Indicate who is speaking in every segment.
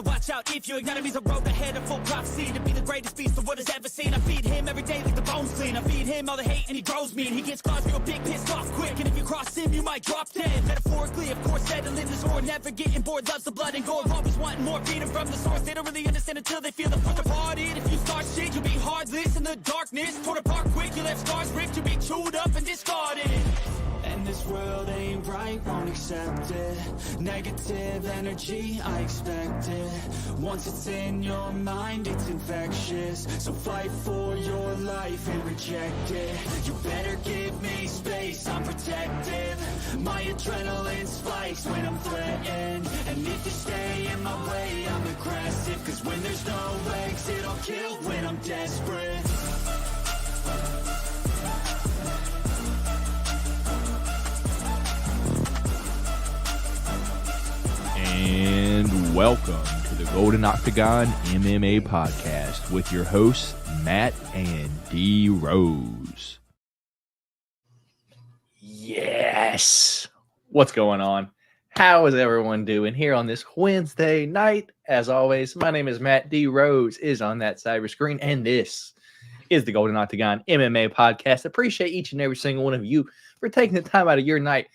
Speaker 1: better watch out if you ignite me's a road ahead of full prophecy to be the greatest beast the world has ever seen. I feed him every day like the bones clean. I feed him all the hate and he grows me. And he gets claws real big, pissed off quick. And if you cross him, you might drop dead. Metaphorically, of course, settling this war, never getting bored, loves the blood and gore. Always wanting more, feeding from the source. They don't really understand until they feel the fuck apart. If you start shit, you'll be heartless in the darkness. Torn apart quick, you left scars ripped, you'll be chewed up and discarded. And this world ain't right, won't accept it. Negative energy, I expect it. Once it's in your mind, it's infectious. So fight for your life and reject it. You better give me space, I'm protective. My adrenaline spikes when I'm threatened. And if you stay in my way, I'm aggressive. Cause when there's no exit, I'll kill when I'm desperate.
Speaker 2: And welcome to the Golden Octagon MMA Podcast with your hosts, Matt and D Rose. Yes! What's going on? How is everyone doing here on this Wednesday night? As always, my name is Matt. D Rose is on that cyber screen, and this is the Golden Octagon MMA Podcast. Appreciate each and every single one of you for taking the time out of your night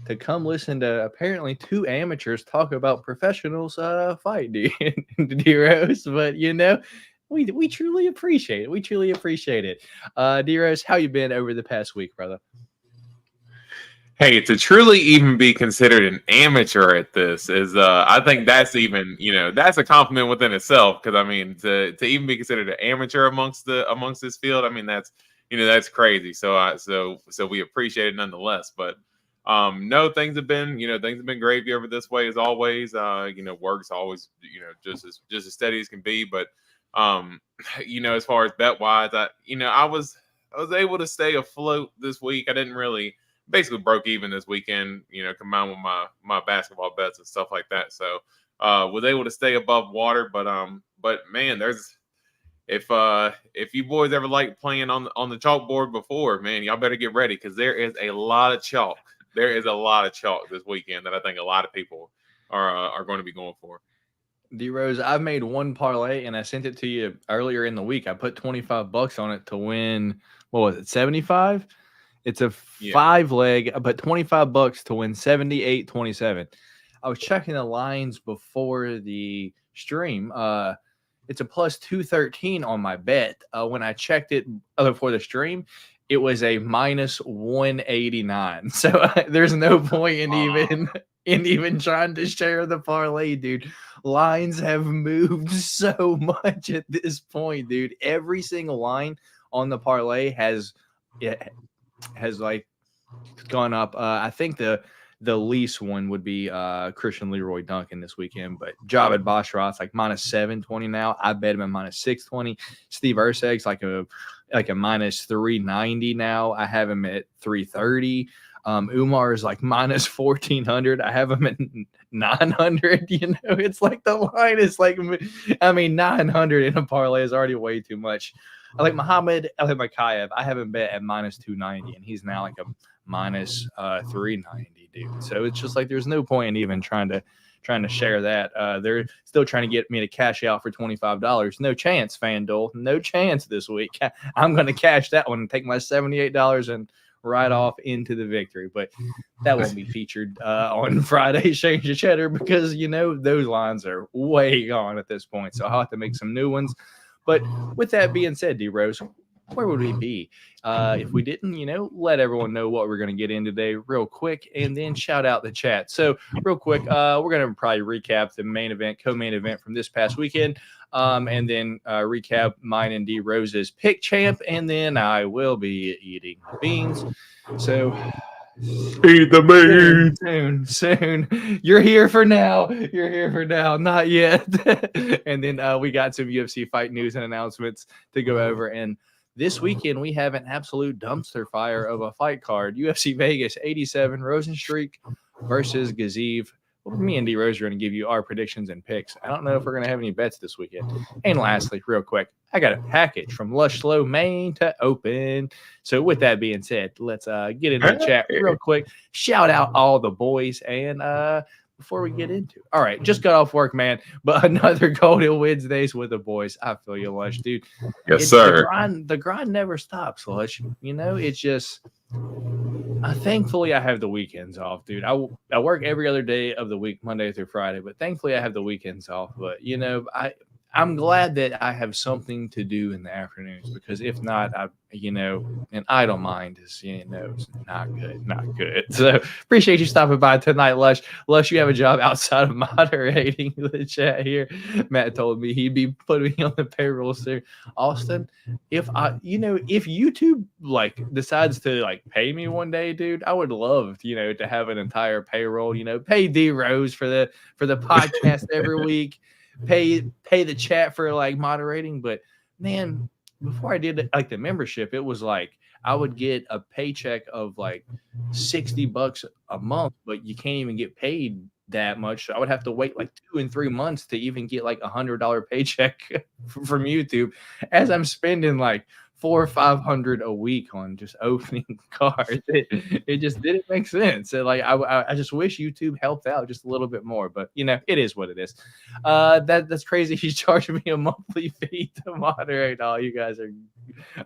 Speaker 2: to come listen to apparently two amateurs talk about professionals fight, D-Rose. But, you know, we truly appreciate it. We truly appreciate it. D-Rose, how you been over the past week, brother?
Speaker 3: Hey, to truly even be considered an amateur at this is, I think that's even, that's a compliment within itself. Because I mean, to even be considered an amateur amongst this field, I mean, that's crazy. So we appreciate it nonetheless. But no, things have been gravy over this way as always. Work's always, just as steady as can be. But as far as bet wise, I was able to stay afloat this week. I didn't really. Basically broke even this weekend, combined with my basketball bets and stuff like that. So was able to stay above water, but man, if you boys ever liked playing on the chalkboard before, man, y'all better get ready because there is a lot of chalk. There is a lot of chalk this weekend that I think a lot of people are going to be going for.
Speaker 2: D Rose, I've made one parlay and I sent it to you earlier in the week. I put $25 on it to win. What was it? 75. It's a 5-leg, but $25 to win 78-27. I was checking the lines before the stream. It's a plus 213 on my bet. When I checked it before the stream, it was a minus 189. So there's no point in even trying to share the parlay, dude. Lines have moved so much at this point, dude. Every single line on the parlay has like gone up. I think the least one would be Christian Leroy Duncan this weekend, but Javed Basharat's like minus 720 now. I bet him at minus 620. Steve Urseg's like a minus 390 now. I have him at 330. Umar is like minus 1400. I have him at 900. It's like the line is like, 900 in a parlay is already way too much. I like Muhammad Makayev. I have him bet at minus 290, and he's now like a minus 390, dude. So it's just like there's no point in even trying to share that. They're still trying to get me to cash out for $25. No chance, FanDuel. No chance this week. I'm going to cash that one and take my $78 and ride off into the victory. But that won't be featured on Friday's Change the Cheddar because, those lines are way gone at this point. So I'll have to make some new ones. But with that being said, D Rose, where would we be if we didn't, let everyone know what we're going to get in today real quick and then shout out the chat. So real quick, we're going to probably recap the co-main event from this past weekend and then recap mine and D Rose's pick champ. And then I will be eating beans. So
Speaker 3: eat the beans
Speaker 2: soon. You're here for now. Not yet. And then we got some UFC fight news and announcements to go over. And this weekend we have an absolute dumpster fire of a fight card. UFC Vegas 87 Rozenstruik versus Gaziev. Well, me and D Rose are going to give you our predictions and picks. I don't know if we're going to have any bets this weekend. And lastly, real quick, I got a package from Lush Slow Maine to open. So with that being said, let's get into the chat real quick. Shout out all the boys and before we get into it. All right, just got off work, man. But another Golden Wednesdays with the boys. I feel you, Lush, dude.
Speaker 3: Yes, sir.
Speaker 2: The grind never stops, Lush. You know, it's just thankfully I have the weekends off, dude. I work every other day of the week, Monday through Friday, but thankfully I have the weekends off. But you know, I'm glad that I have something to do in the afternoons, because if not, an idle mind is, it's not good. So appreciate you stopping by tonight, Lush. Lush, you have a job outside of moderating the chat here. Matt told me he'd be putting me on the payroll soon. Austin, if YouTube decides to pay me one day, dude, I would love, to have an entire payroll, pay D Rose for the podcast every week. Pay the chat for moderating, but man, before I did the membership, it was I would get a paycheck of $60 a month, but you can't even get paid that much. So I would have to wait 2 and 3 months to even get $100 paycheck from YouTube, as I'm spending $400 or $500 a week on just opening cards. It just didn't make sense. And I just wish YouTube helped out just a little bit more, but it is what it is. That's crazy. He's charging me a monthly fee to moderate. Oh, you guys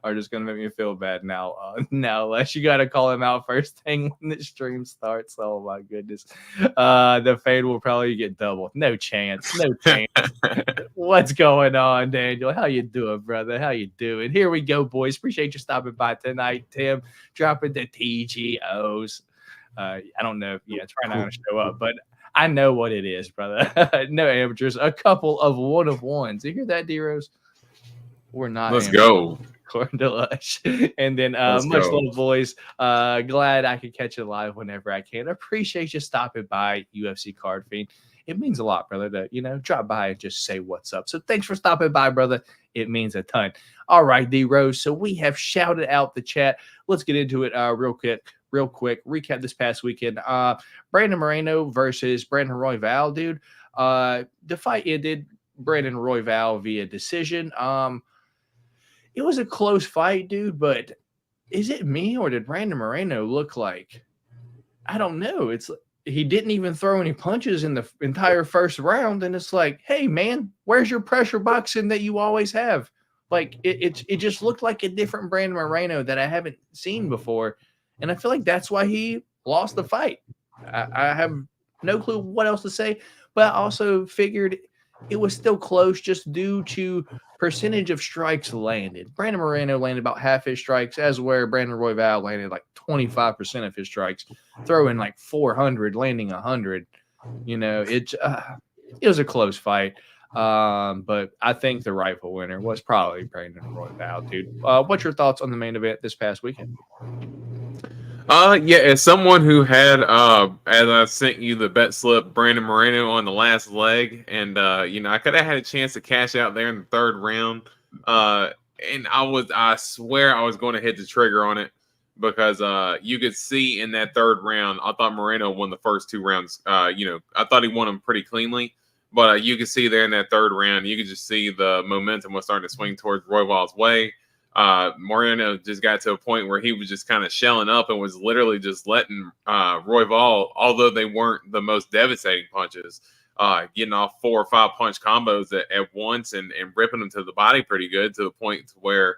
Speaker 2: are just gonna make me feel bad now. Unless you gotta call him out first thing when the stream starts. Oh my goodness. The fade will probably get double. No chance. What's going on, Daniel? How you doing, brother? How you doing? Here we go, boys. Appreciate you stopping by tonight. Tim dropping the TGOs. I don't know. It's probably not going to show up, but I know what it is, brother. No amateurs. A couple of one of ones. You hear that, D-Rose? We're not.
Speaker 3: Let's go.
Speaker 2: According to Lush. And then much love, boys. Glad I could catch it live whenever I can. Appreciate you stopping by, UFC Card Fiend. It means a lot, brother, to, drop by and just say what's up. So thanks for stopping by, brother. It means a ton. All right, D-Rose. So we have shouted out the chat. Let's get into it real quick. Recap this past weekend. Brandon Moreno versus Brandon Royval, dude. The fight ended Brandon Royval via decision. It was a close fight, dude, but is it me or did Brandon Moreno look like, I don't know. He didn't even throw any punches in the entire first round. And it's hey, man, where's your pressure boxing that you always have? It just looked like a different Brandon Moreno that I haven't seen before. And I feel like that's why he lost the fight. I have no clue what else to say, but I also figured it was still close just due to percentage of strikes landed. Brandon Moreno landed about half his strikes, as where Brandon Royval landed 25% of his strikes, throwing 400, landing 100. It was a close fight. But I think the rightful winner was probably Brandon Royval, dude. What's your thoughts on the main event this past weekend?
Speaker 3: As someone who had, as I sent you the bet slip, Brandon Moreno on the last leg, and I could have had a chance to cash out there in the third round, and I swear I was going to hit the trigger on it, because you could see in that third round, I thought Moreno won the first 2 rounds. I thought he won them pretty cleanly, but you could see there in that third round, you could just see the momentum was starting to swing towards Royval's way. Moreno just got to a point where he was just kind of shelling up and was literally just letting Royval, although they weren't the most devastating punches, getting off 4 or 5 punch combos at once and ripping them to the body pretty good, to the point where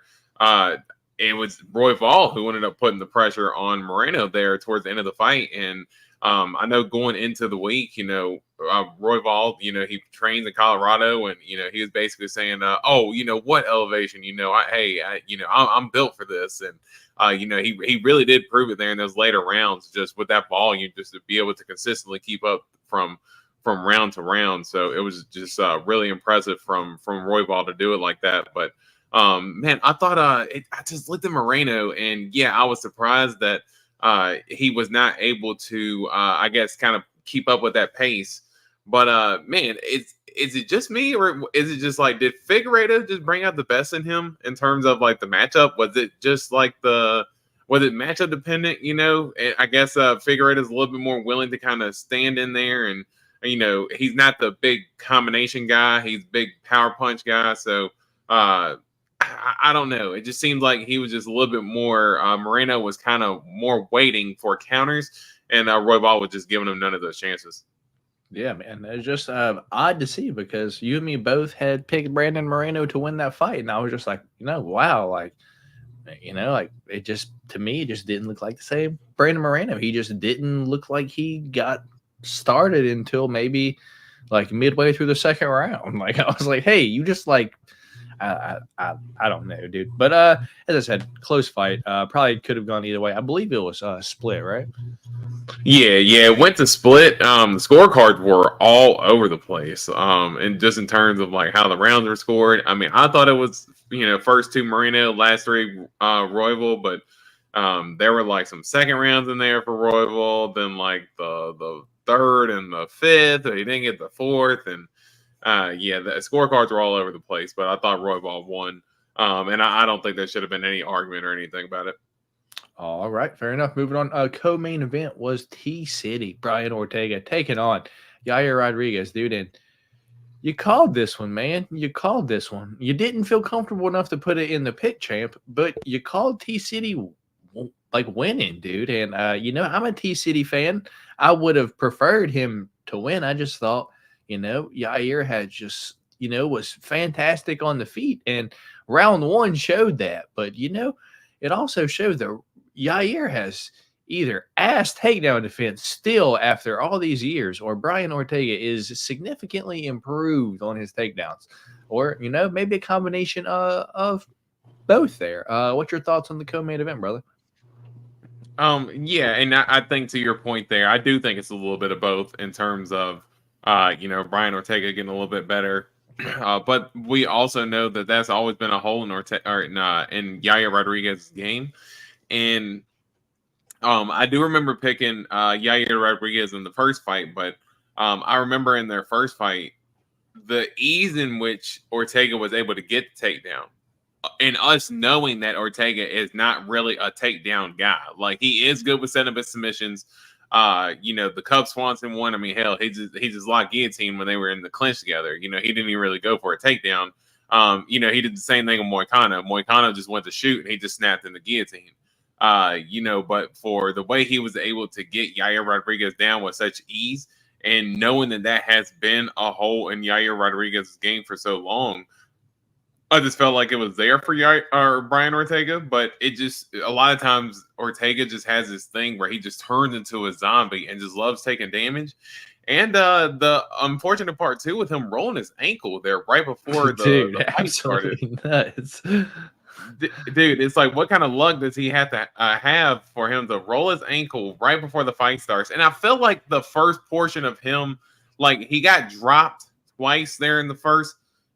Speaker 3: it was Royval who ended up putting the pressure on Moreno there towards the end of the fight. And I know going into the week, Royval, he trains in Colorado, and he was basically saying, what elevation, I'm built for this, and he really did prove it there in those later rounds, just with that volume, just to be able to consistently keep up from round to round. So it was just really impressive from Royval to do it like that. But man, I thought I just looked at Moreno, and I was surprised that he was not able to, I guess, kind of keep up with that pace. But man, is it just me, or is it just did Figueiredo just bring out the best in him in terms of the matchup? Was it just was it matchup dependent? I guess Figueiredo is a little bit more willing to kind of stand in there, and he's not the big combination guy. He's big power punch guy. So I don't know. It just seemed like he was just a little bit more. Moreno was kind of more waiting for counters, and Royval was just giving him none of those chances.
Speaker 2: Yeah, man. It's just odd to see because you and me both had picked Brandon Moreno to win that fight. And I was just like, wow. Like, like it just, to me, it just didn't look like the same Brandon Moreno. He just didn't look like he got started until maybe like midway through the second round. Like, I was like, hey, you just like, I don't know, dude. But as I said, close fight. Probably could have gone either way. I believe it was split, right?
Speaker 3: Yeah, it went to split. The scorecards were all over the place. And just in terms of like how the rounds were scored, I mean, I thought it was first two Moreno, last three Royval, but there were like some second rounds in there for Royval, then like the third and the fifth, or he didn't get the fourth, and the scorecards were all over the place. But I thought Royval won, and I don't think there should have been any argument or anything about it.
Speaker 2: All right, fair enough. Moving on. Co-main event was T-City, Brian Ortega taking on Yair Rodriguez, dude. And you called this one, man. You called this one. You didn't feel comfortable enough to put it in the pick, champ, but you called T-City like winning, dude. And, I'm a T-City fan. I would have preferred him to win. I just thought, Yair had just, was fantastic on the feet. And round one showed that. But, it also showed that Yair has either ass takedown defense still after all these years, or Brian Ortega is significantly improved on his takedowns, or maybe a combination of both. There, what's your thoughts on the co-main event, brother?
Speaker 3: Yeah, and I think to your point there, I do think it's a little bit of both in terms of Brian Ortega getting a little bit better. But we also know that that's always been a hole in in Yair Rodriguez's game. And I do remember picking Yair Rodriguez in the first fight, but I remember in their first fight, the ease in which Ortega was able to get the takedown, and us knowing that Ortega is not really a takedown guy. Like, he is good with setting up his submissions. The Cub Swanson one, I mean, hell, he just locked guillotine when they were in the clinch together. He didn't even really go for a takedown. He did the same thing with Moicano. Moicano just went to shoot and he just snapped in the guillotine. But for the way he was able to get Yair Rodriguez down with such ease, and knowing that has been a hole in Yair Rodriguez's game for so long, I just felt like it was there for Brian Ortega. But it just, a lot of times Ortega just has this thing where he just turns into a zombie and just loves taking damage. And the unfortunate part too with him rolling his ankle there right before the fight started.
Speaker 2: Nuts.
Speaker 3: Dude, it's like, what kind of luck does he have to have for him to roll his ankle right before the fight starts? And I felt like the first portion of him, like, he got dropped twice there in the first.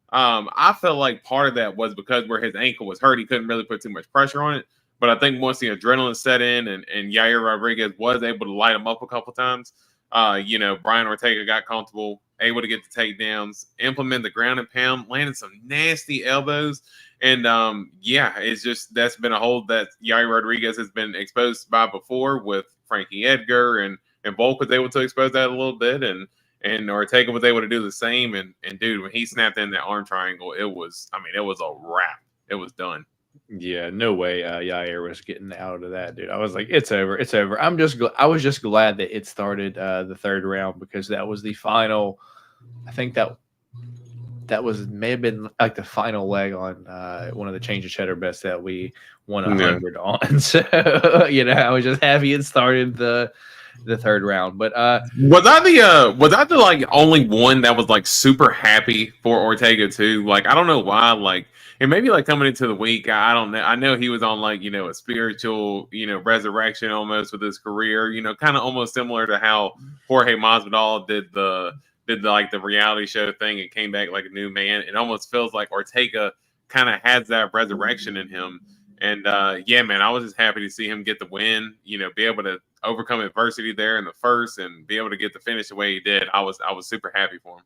Speaker 3: I felt like part of that was because where his ankle was hurt, he couldn't really put too much pressure on it. But I think once the adrenaline set in and Yair Rodriguez was able to light him up a couple times, Brian Ortega got comfortable, able to get the takedowns, implement the ground and pound, landed some nasty elbows. And it's just, that's been a hole that Yair Rodriguez has been exposed by before with Frankie Edgar, and Volk was able to expose that a little bit, and Ortega was able to do the same. And dude, when he snapped in that arm triangle, it was a wrap. It was done.
Speaker 2: Yeah, no way Yair was getting out of that, dude. I was like, it's over. It's over. I was just glad that it started the third round, because that was the final. I think that may have been like the final leg on one of the change of cheddar bets that we won 100 on. So I was just happy it started the third round. But
Speaker 3: was I the like only one that was like super happy for Ortega too? Like, I don't know why. Like, and maybe like coming into the week, I don't know. I know he was on like a spiritual resurrection almost with his career. Kind of almost similar to how Jorge Masvidal did the reality show thing and came back like a new man. It almost feels like Ortega kind of has that resurrection in him. And man, I was just happy to see him get the win, be able to overcome adversity there in the first and be able to get the finish the way he did. I was super happy for him.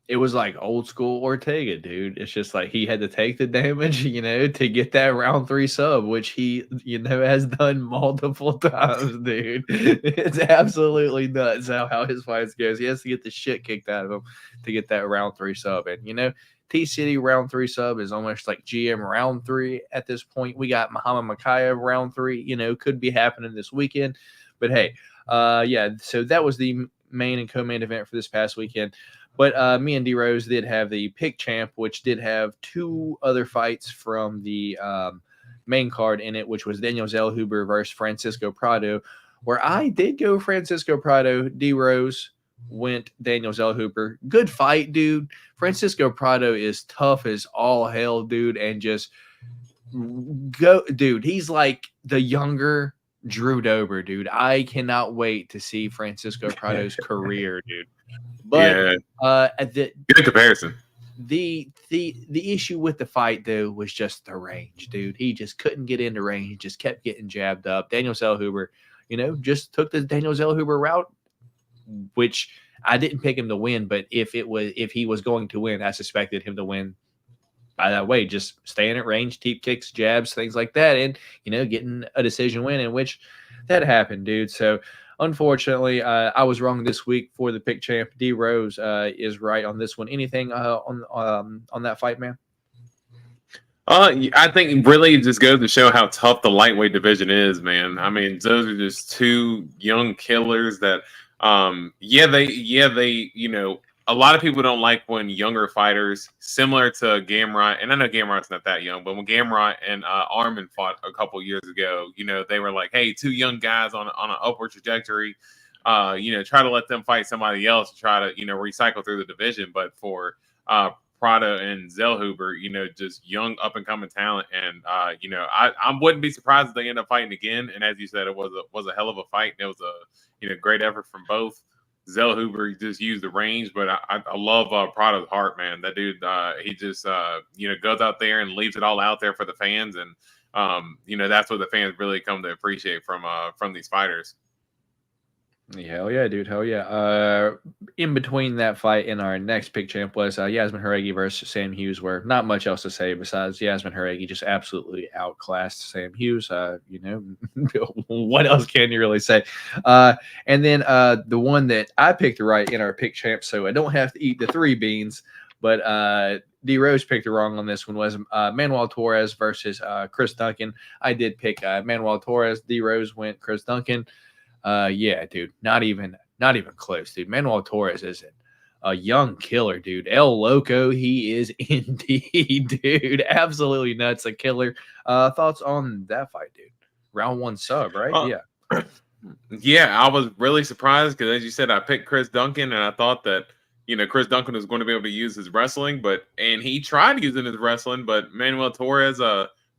Speaker 2: It was like old school Ortega, dude. It's just like he had to take the damage, to get that round 3 sub, which he, has done multiple times, dude. It's absolutely nuts how his fights goes. He has to get the shit kicked out of him to get that round 3 sub. And, T-City round 3 sub is almost like GM round 3 at this point. We got Muhammad Makayev round 3, could be happening this weekend. But hey, so that was the main and co-main event for this past weekend. But me and D Rose did have the pick champ, which did have 2 other fights from the main card in it, which was Daniel Zellhuber versus Francisco Prado, where I did go Francisco Prado. D Rose went Daniel Zellhuber. Good fight, dude. Francisco Prado is tough as all hell, dude, and just go, dude. He's like the younger Drew Dober, dude. I cannot wait to see Francisco Prado's career, dude. But
Speaker 3: good comparison.
Speaker 2: The issue with the fight, though, was just the range, dude. He just couldn't get into range, just kept getting jabbed up. Daniel Zellhuber, just took the Daniel Zellhuber route, which I didn't pick him to win, but if he was going to win, I suspected him to win by that way, just staying at range, deep kicks, jabs, things like that, and getting a decision win, in which that happened, dude. So unfortunately, I was wrong this week for the pick champ. D Rose is right on this one. Anything on that fight, man?
Speaker 3: I think really just goes to show how tough the lightweight division is, man. I mean, those are just 2 young killers that, a lot of people don't like when younger fighters, similar to Gamrot, and I know Gamrot's not that young, but when Gamrot and Armin fought a couple years ago, they were like, hey, 2 young guys on an upward trajectory, try to let them fight somebody else, try to, recycle through the division. But for Prado and Zellhuber, just young up-and-coming talent. And, I wouldn't be surprised if they end up fighting again. And as you said, it was a hell of a fight. It was a great effort from both. Zellhuber just used the range, but I love Prado's heart, man. That dude, he just goes out there and leaves it all out there for the fans, and that's what the fans really come to appreciate from these fighters.
Speaker 2: Hell yeah, dude. Hell yeah. In between that fight and our next pick champ was Yasmin Haregi versus Sam Hughes, where not much else to say besides Yasmin Haregi just absolutely outclassed Sam Hughes. What else can you really say? And then the one that I picked right in our pick champ, so I don't have to eat the 3 beans, but D Rose picked it wrong on this one, was Manuel Torres versus Chris Duncan. I did pick Manuel Torres. D Rose went Chris Duncan. Yeah, dude, not even close, dude. Manuel Torres is a young killer, dude. El Loco, he is indeed, dude. Absolutely nuts, a killer. Thoughts on that fight, dude? Round 1 sub, right?
Speaker 3: Yeah. Yeah, I was really surprised because, as you said, I picked Chris Duncan, and I thought that Chris Duncan was going to be able to use his wrestling, and he tried using his wrestling, but Manuel Torres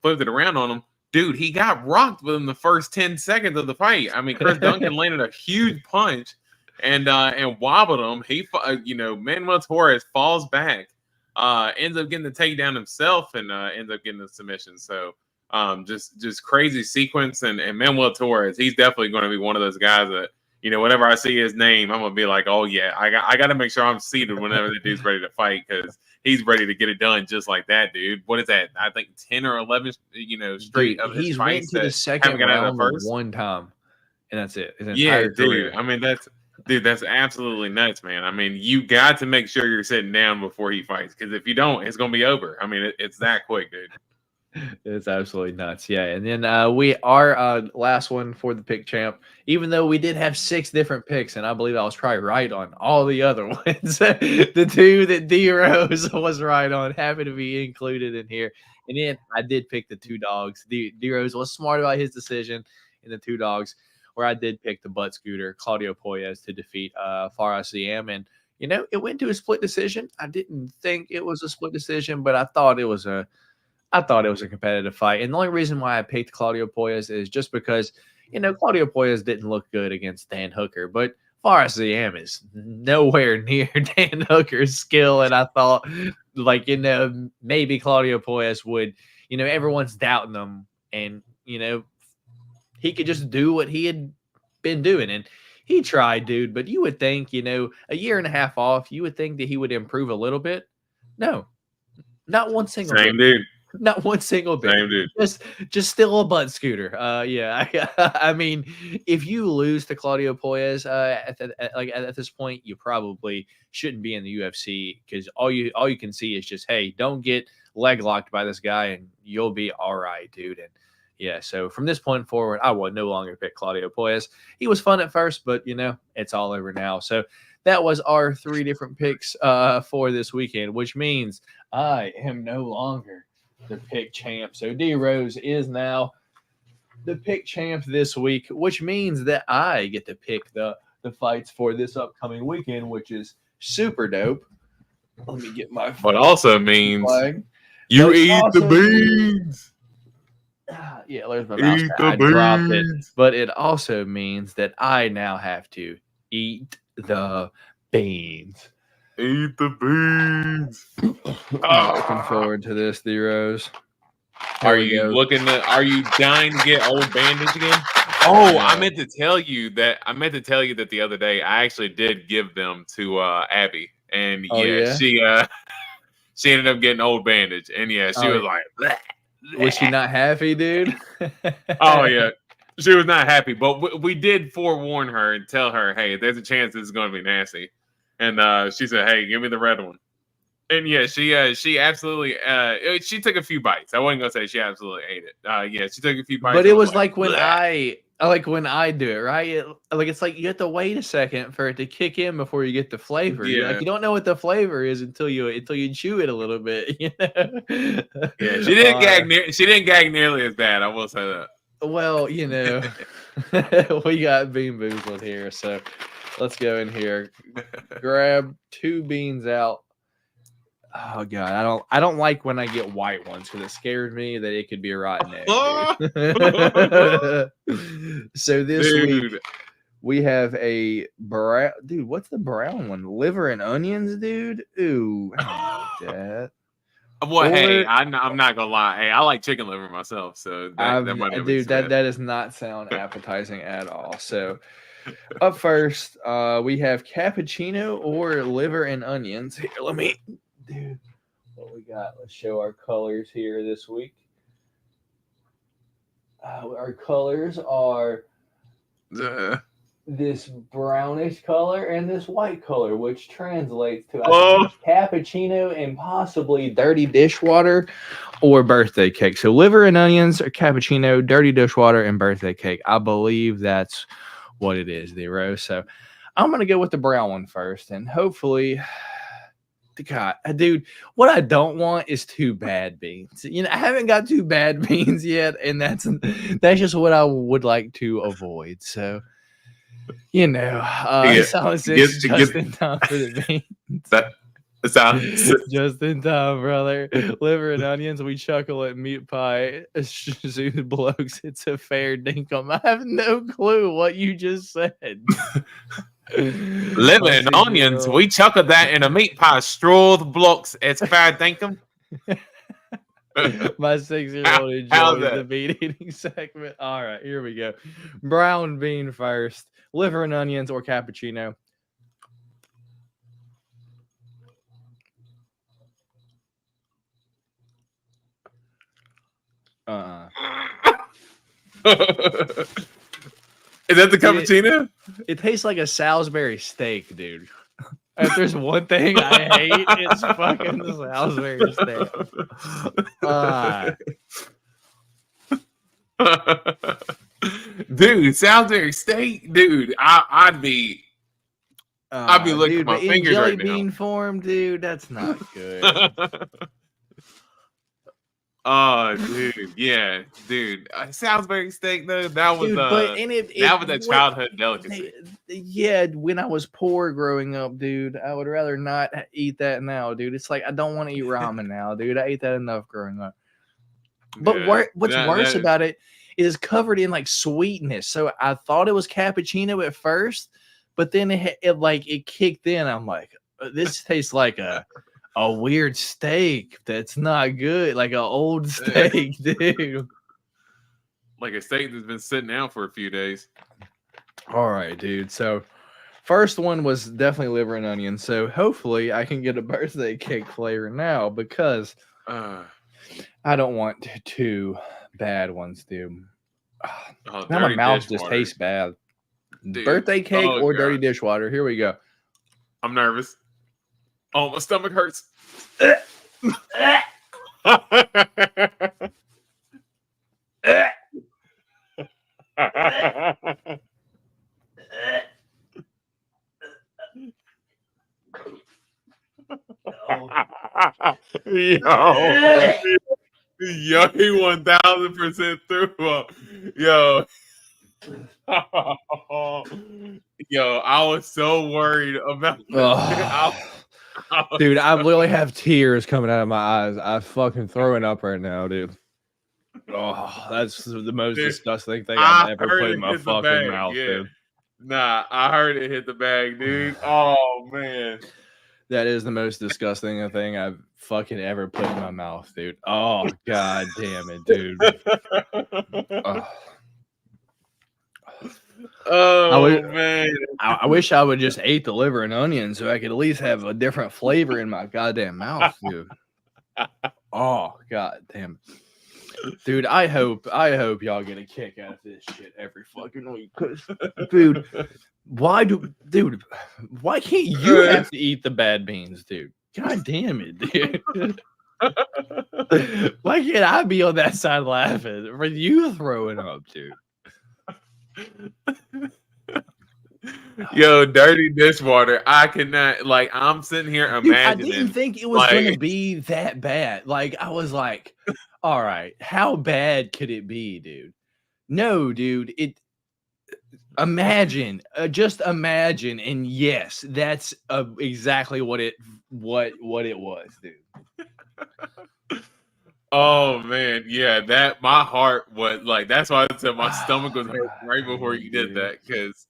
Speaker 3: flipped it around on him. Dude, he got rocked within the first 10 seconds of the fight. I mean, Chris Duncan landed a huge punch and wobbled him. He, Manuel Torres falls back, ends up getting the takedown himself, and ends up getting the submission. So, just crazy sequence. And Manuel Torres, he's definitely going to be one of those guys that, whenever I see his name, I'm gonna be like, oh yeah, I got to make sure I'm seated whenever the dude's ready to fight, because he's ready to get it done just like that, dude. What is that? I think 10 or 11, straight of his fights.
Speaker 2: He's went to the second round one time, and that's it.
Speaker 3: Yeah, dude. Career. I mean, that's absolutely nuts, man. I mean, you got to make sure you're sitting down before he fights, because if you don't, it's gonna be over. I mean, it's that quick, dude.
Speaker 2: It's absolutely nuts. Yeah. And then our last one for the pick champ, even though we did have 6 different picks, and I believe I was probably right on all the other ones, the 2 that D Rose was right on happen to be included in here. And then I did pick the 2 dogs. D Rose was smart about his decision in the 2 dogs, where I did pick the butt scooter, Claudio Poyes, to defeat Faraz Ziam. And, it went to a split decision. I didn't think it was a split decision, but I thought it was a competitive fight. And the only reason why I picked Claudio Poyes is just because, Claudio Poyes didn't look good against Dan Hooker, but Faraz Ziam is nowhere near Dan Hooker's skill. And I thought, maybe Claudio Poyes would, everyone's doubting him, and, he could just do what he had been doing. And he tried, dude, but you would think, a year and a half off, you would think that he would improve a little bit. No, not one single
Speaker 3: Same dude.
Speaker 2: Not one single bit.
Speaker 3: Same dude.
Speaker 2: Just still a butt scooter. Yeah. I mean, if you lose to Claudio Poyes at this point, you probably shouldn't be in the UFC, because all you can see is just, hey, don't get leg locked by this guy and you'll be all right, dude. And yeah, so from this point forward, I will no longer pick Claudio Puelles. He was fun at first, but it's all over now. So that was our 3 different picks for this weekend, which means I am no longer the pick champ. So D Rose is now the pick champ this week, which means that I get to pick the fights for this upcoming weekend, which is super dope. Let me get my
Speaker 3: But also means
Speaker 2: flag.
Speaker 3: you eat the beans.
Speaker 2: Yeah, there's my mouse. I dropped it. But it also means that I now have to eat the beans.
Speaker 3: Eat the beans.
Speaker 2: I'm looking forward to this, D Rose.
Speaker 3: Are you dying to get old bandage again? Oh, I meant to tell you that the other day I actually did give them to Abby, and she ended up getting old bandage, and she was like, bleh, bleh.
Speaker 2: Was she not happy, dude?
Speaker 3: Oh yeah, she was not happy, but we did forewarn her and tell her, hey, there's a chance this is going to be nasty, and she said, hey, give me the red one. And she absolutely she took a few bites. I wasn't gonna say she absolutely ate it. She took a few bites.
Speaker 2: But it was like when when I do it, right? It's like you have to wait a second for it to kick in before you get the flavor.
Speaker 3: Yeah.
Speaker 2: Like you don't know what the flavor is until you chew it a little bit.
Speaker 3: Yeah, she didn't gag. She didn't gag nearly as bad. I will say that.
Speaker 2: Well, we got Bean Boozled here, so let's go in here. Grab 2 beans out. Oh god, I don't like when I get white ones because it scares me that it could be a rotten egg. So this week we have a brown dude. What's the brown one? Liver and onions, dude. Ooh, I don't like that.
Speaker 3: Well, hey, I'm not gonna lie. Hey, I like chicken liver myself, so that might be
Speaker 2: that does not sound appetizing at all. So up first, we have cappuccino or liver and onions. Here, dude, what we got? Let's show our colors here this week. Our colors are this brownish color and this white color, which translates to cappuccino and possibly dirty dishwater or birthday cake. So liver and onions or cappuccino, dirty dishwater, and birthday cake. I believe that's what it is, Zero. So I'm going to go with the brown one first, and hopefully... God, dude, what I don't want is 2 bad beans. I haven't got 2 bad beans yet, and that's just what I would like to avoid. So, sounds just in time for the beans.
Speaker 3: That sounds
Speaker 2: just in time, brother. Liver and onions, we chuckle at meat pie. Zoo blokes, it's a fair dinkum. I have no clue what you just said.
Speaker 3: Liver and onions, we chuckle that in a meat pie. Straw blocks, it's fair dinkum.
Speaker 2: My 6-year-old enjoys the bean eating segment. All right, here we go. Brown bean first. Liver and onions or cappuccino.
Speaker 3: Is that the cappuccino?
Speaker 2: It tastes like a Salisbury steak, dude. If there's one thing I hate, it's fucking the Salisbury
Speaker 3: steak. Dude, Salisbury steak, dude. I'd be looking at my fingers right now.
Speaker 2: Jelly bean form, dude. That's not good.
Speaker 3: Oh, dude, yeah, dude. Salisbury steak, though, that was a childhood delicacy.
Speaker 2: Yeah, when I was poor growing up, dude, I would rather not eat that now, dude. It's like I don't want to eat ramen now, dude. I ate that enough growing up. But what's worse about it is covered in like sweetness. So I thought it was cappuccino at first, but then it kicked in. I'm like, this tastes like a weird steak that's not good, like an old steak, dude.
Speaker 3: Like a steak that's been sitting out for a few days.
Speaker 2: All right, dude. So first one was definitely liver and onion. So hopefully I can get a birthday cake flavor now because I don't want 2 bad ones, dude. Now my mouth just tastes bad. Dude. Birthday cake or dirty dishwater. Here we go.
Speaker 3: I'm nervous. Oh, my stomach hurts. Yo, he 1000% threw up. Yo. Yo, I was so worried about
Speaker 2: dude, I literally have tears coming out of my eyes. I'm fucking throwing up right now, dude. Oh, that's the most disgusting thing I've ever put in my fucking mouth, dude.
Speaker 3: Nah, I heard it hit the bag, dude. Oh, man.
Speaker 2: That is the most disgusting thing I've fucking ever put in my mouth, dude. Oh, god damn it, dude.
Speaker 3: Man.
Speaker 2: I wish I would just ate the liver and onions so I could at least have a different flavor in my goddamn mouth, dude. Oh, god damn it. Dude, I hope y'all get a kick out of this shit every fucking week. Dude, why can't you have to eat the bad beans, dude? God damn it, dude. Why can't I be on that side laughing for you throwing up, dude?
Speaker 3: Yo, dirty dishwater. I cannot, like, I'm sitting here imagining.
Speaker 2: Dude, I didn't think it was going to be that bad. Like, I was like, all right, how bad could it be, dude? No, dude, imagine, just imagine, and yes, that's exactly what it was, dude.
Speaker 3: Oh man, yeah, that my heart was like, that's why I said my stomach was hurt right before you did that, because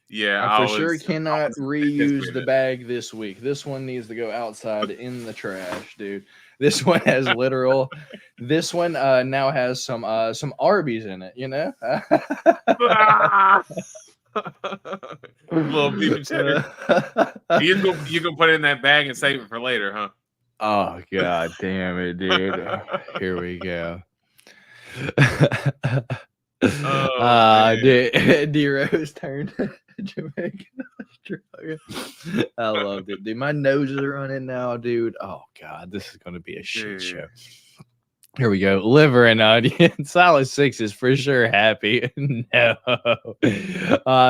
Speaker 3: yeah,
Speaker 2: I for sure cannot reuse the bag this week. This one needs to go outside in the trash, dude. This one has literal. This one now has some Arby's in it. You know.
Speaker 3: Little beef and cheddar. You can put it in that bag and save it for later, huh?
Speaker 2: Oh god damn it, dude! Here we go. D-Rose turned Jamaican Australia. I loved it, dude. My nose is running now, dude. Oh god, this is gonna be a shit show. Here we go. Liver and onion. Solid 6 is for sure happy. No.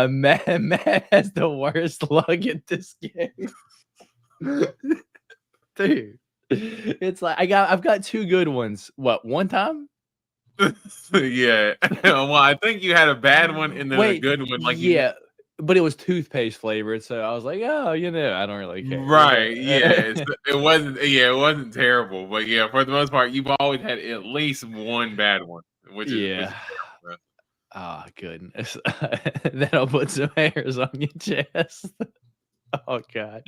Speaker 2: Matt has the worst luck at this game. Dude. It's like I've got 2 good ones. What, one time?
Speaker 3: Yeah. Well, I think you had a bad one and then a good one. Like,
Speaker 2: yeah, but it was toothpaste flavored, so I was like, oh, I don't really care.
Speaker 3: Right. Yeah. It wasn't terrible, but yeah, for the most part, you've always had at least one bad one, which is
Speaker 2: oh goodness. That'll put some hairs on your chest. Oh god.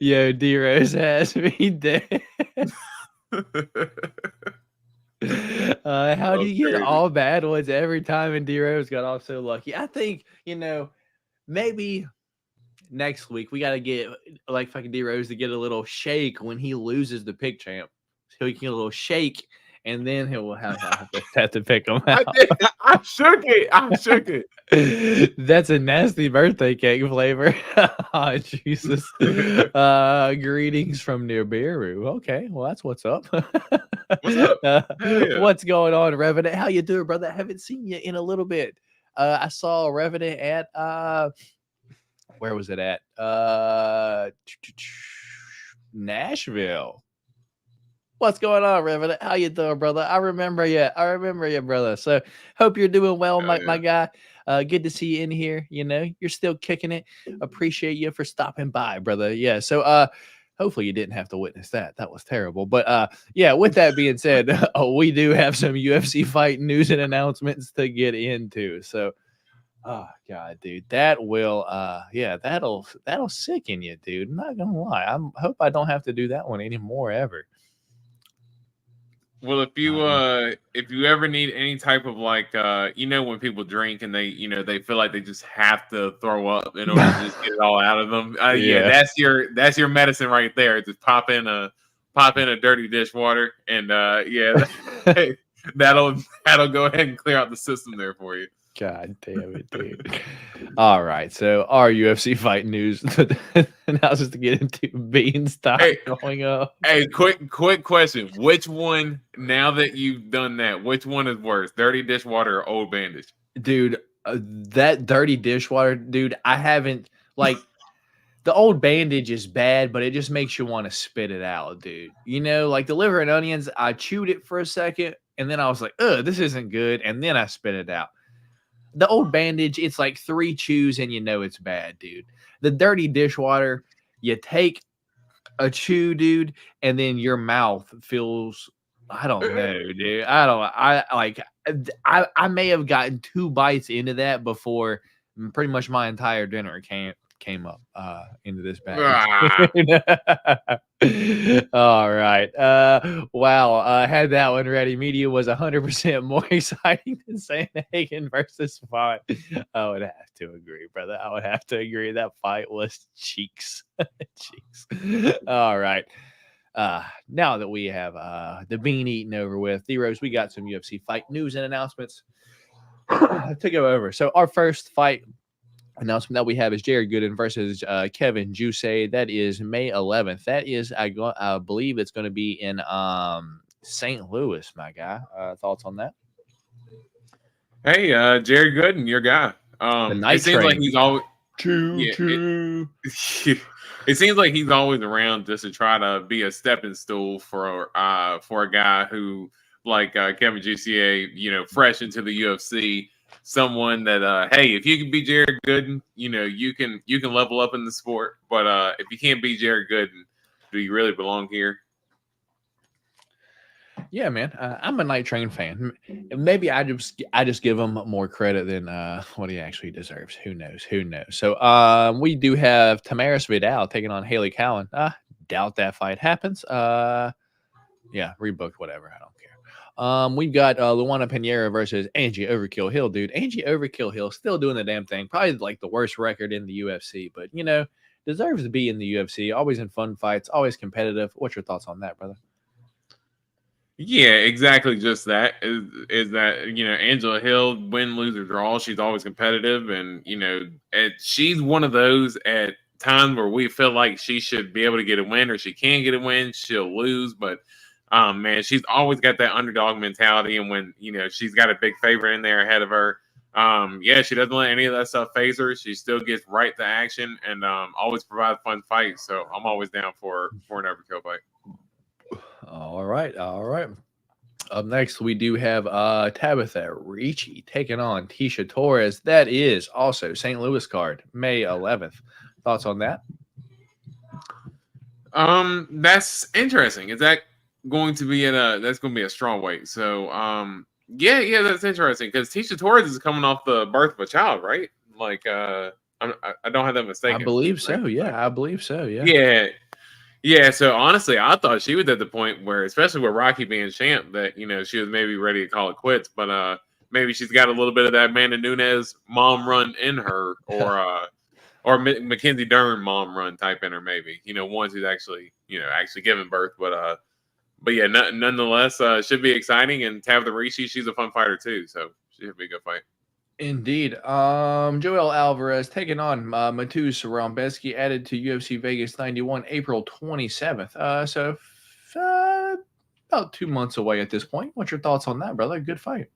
Speaker 2: Yo, D-Rose has me dead. How do you get all bad ones every time, and D-Rose got off so lucky? I think, maybe next week we got to get like fucking D-Rose to get a little shake when he loses the pick champ, so he can get a little shake, and then he'll have to pick him out.
Speaker 3: I shook it.
Speaker 2: That's a nasty birthday cake flavor. Oh, Jesus. Greetings from Nibiru. Okay, well, that's what's up.
Speaker 3: What's up?
Speaker 2: What's going on, Revenant? How you doing, brother? I haven't seen you in a little bit. I saw Revenant at where was it at? Nashville. What's going on, Revenant? How you doing, brother? I remember you, brother. So hope you're doing well, my guy. Good to see you in here. You're still kicking it. Appreciate you for stopping by, brother. Yeah. So hopefully you didn't have to witness that. That was terrible. But yeah, with that being said, we do have some UFC fight news and announcements to get into. So oh god, dude, that will that'll sicken you, dude. I'm not gonna lie. I hope I don't have to do that one anymore ever.
Speaker 3: Well, if you ever need any type of like when people drink and they feel like they just have to throw up in order to just get it all out of them, that's your medicine right there. Just pop in a dirty dishwater and that'll go ahead and clear out the system there for you.
Speaker 2: God damn it, dude. All right. So our UFC fight news. Now just to get into Beanstock going up.
Speaker 3: Hey, quick question. Which one, now that you've done that, which one is worse? Dirty dishwater or old bandage?
Speaker 2: Dude, that dirty dishwater, dude, I haven't like the old bandage is bad, but it just makes you want to spit it out, dude. You know, like the liver and onions, I chewed it for a second and then I was like, this isn't good. And then I spit it out. The old bandage, it's like 3 chews and you know it's bad, dude. The dirty dishwater, you take a chew, dude, and then your mouth feels, I don't know, dude. I may have gotten 2 bites into that before pretty much my entire dinner came up into this bag. All right. Wow. Had that one ready. Media was 100% more exciting than Sandhagen versus Font. I would have to agree, brother. I would have to agree. That fight was cheeks. Cheeks. All right. Now that we have the bean eaten over with, D-Rose, we got some UFC fight news and announcements to go over. So our first fight announcement that we have is Jared Gooden versus Kevin Jusay. That is May 11th. That is, I believe it's going to be in St. Louis, my guy. Thoughts on that?
Speaker 3: Hey, Jared Gooden, your guy. It seems like he's always It seems like he's always around just to try to be a stepping stool for a guy who, like Kevin Jusay, you know, fresh into the UFC. Someone that, hey, if you can beat Jared Gooden, you know, you can level up in the sport. But if you can't beat Jared Gooden, do you really belong here?
Speaker 2: Yeah, man. I'm a Night Train fan. Maybe I just give him more credit than what he actually deserves. Who knows? So we do have Tamaris Vidal taking on Haley Cowan. Doubt that fight happens. Yeah, rebooked, whatever. I don't care. We've got Luana Pinheiro versus Angie Overkill Hill, dude. Angie Overkill Hill still doing the damn thing. Probably like the worst record in the UFC, but you know, deserves to be in the UFC. Always in fun fights, always competitive. What's your thoughts on that, brother?
Speaker 3: Yeah, exactly. Just that is that, you know, Angela Hill, win, lose, or draw. She's always competitive, and you know, she's one of those at times where we feel like she should be able to get a win, or she can get a win. She'll lose, but man, she's always got that underdog mentality, and when you know she's got a big favorite in there ahead of her, yeah, she doesn't let any of that stuff phase her. She still gets right to action and always provides fun fights. So I'm always down for an overkill fight.
Speaker 2: All right. Up next, we do have Tabitha Ricci taking on Tisha Torres. That is also St. Louis card, May 11th. Thoughts on that?
Speaker 3: That's interesting. Is that going to be that's going to be a strong weight? So yeah, that's interesting because Tisha Torres is coming off the birth of a child, right? Like I don't have that mistaken.
Speaker 2: I believe so. Right? Yeah, I believe so.
Speaker 3: Yeah, so honestly, I thought she was at the point where, especially with Rocky being champ, that, you know, she was maybe ready to call it quits. But maybe she's got a little bit of that Amanda Nunes mom run in her, or Mackenzie Dern mom run type in her, maybe. You know, one who's actually giving birth. But yeah, nonetheless, should be exciting. And Tabitha Ricci, she's a fun fighter too, so should be a good fight.
Speaker 2: Indeed. Joel Alvarez taking on Matus Rombeski, added to UFC Vegas 91 April 27th. So about 2 months away at this point. What's your thoughts on that, brother? Good fight.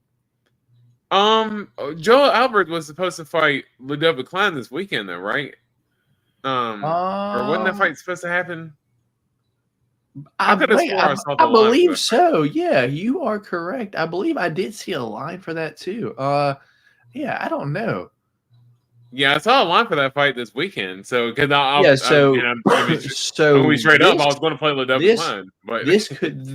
Speaker 3: Joel Alvarez was supposed to fight Ludovic Klein this weekend, though, right? Or wasn't that fight supposed to happen?
Speaker 2: I believe so. Yeah, you are correct. I believe I did see a line for that too. Yeah, I don't know.
Speaker 3: Yeah, I saw a line for that fight this weekend. So, because
Speaker 2: we straight
Speaker 3: up, I was going to play Ludovic Klein, but
Speaker 2: this could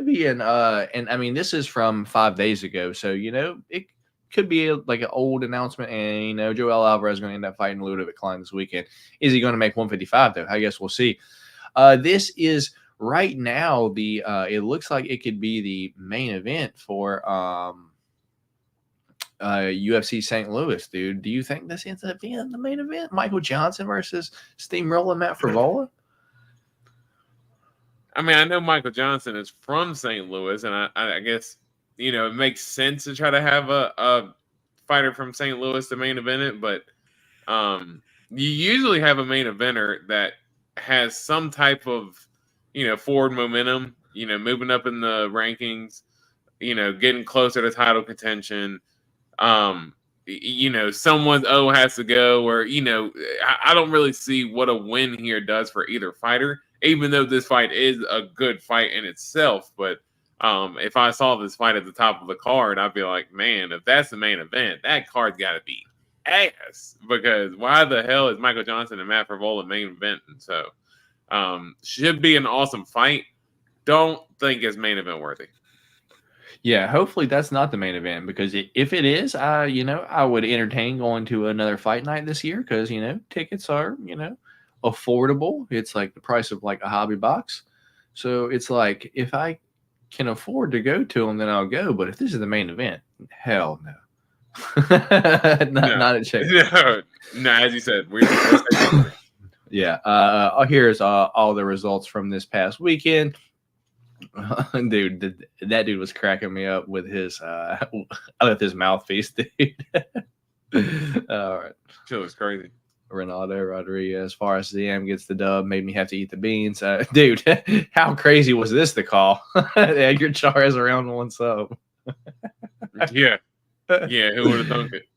Speaker 2: be and I mean, this is from 5 days ago, so you know it could be like an old announcement, and you know Joel Alvarez is going to end up fighting Ludovic Klein this weekend. Is he going to make 155 though? I guess we'll see. This is right now the it looks like it could be the main event for UFC St. Louis, dude. Do you think this ends up being the main event? Michael Johnson versus Steamroller Matt Frivola?
Speaker 3: I mean, I know Michael Johnson is from St. Louis, and I guess, you know, it makes sense to try to have a fighter from St. Louis to main event it, but you usually have a main eventer that has some type of, forward momentum, moving up in the rankings, getting closer to title contention. Someone's has to go, or, I don't really see what a win here does for either fighter, even though this fight is a good fight in itself. But if I saw this fight at the top of the card, I'd be like, man, if that's the main event, that card's got to be ass, because why the hell is Michael Johnson and Matt Frevola main event? And so should be an awesome fight. Don't think it's main event worthy.
Speaker 2: Yeah, hopefully that's not the main event, because if it is, I would entertain going to another fight night this year, because, tickets are, affordable. It's like the price of like a hobby box. So it's like, if I can afford to go to them, then I'll go. But if this is the main event, hell no. not a chance.
Speaker 3: No, as you said,
Speaker 2: yeah. Here's all the results from this past weekend. Dude, that dude was cracking me up with his mouthpiece, dude. All right,
Speaker 3: it was crazy.
Speaker 2: Ronaldo Rodriguez, Forrest ZM gets the dub. Made me have to eat the beans. Dude, how crazy was this to call? Edgar Chairez around one sub.
Speaker 3: Yeah, who would have thunk it?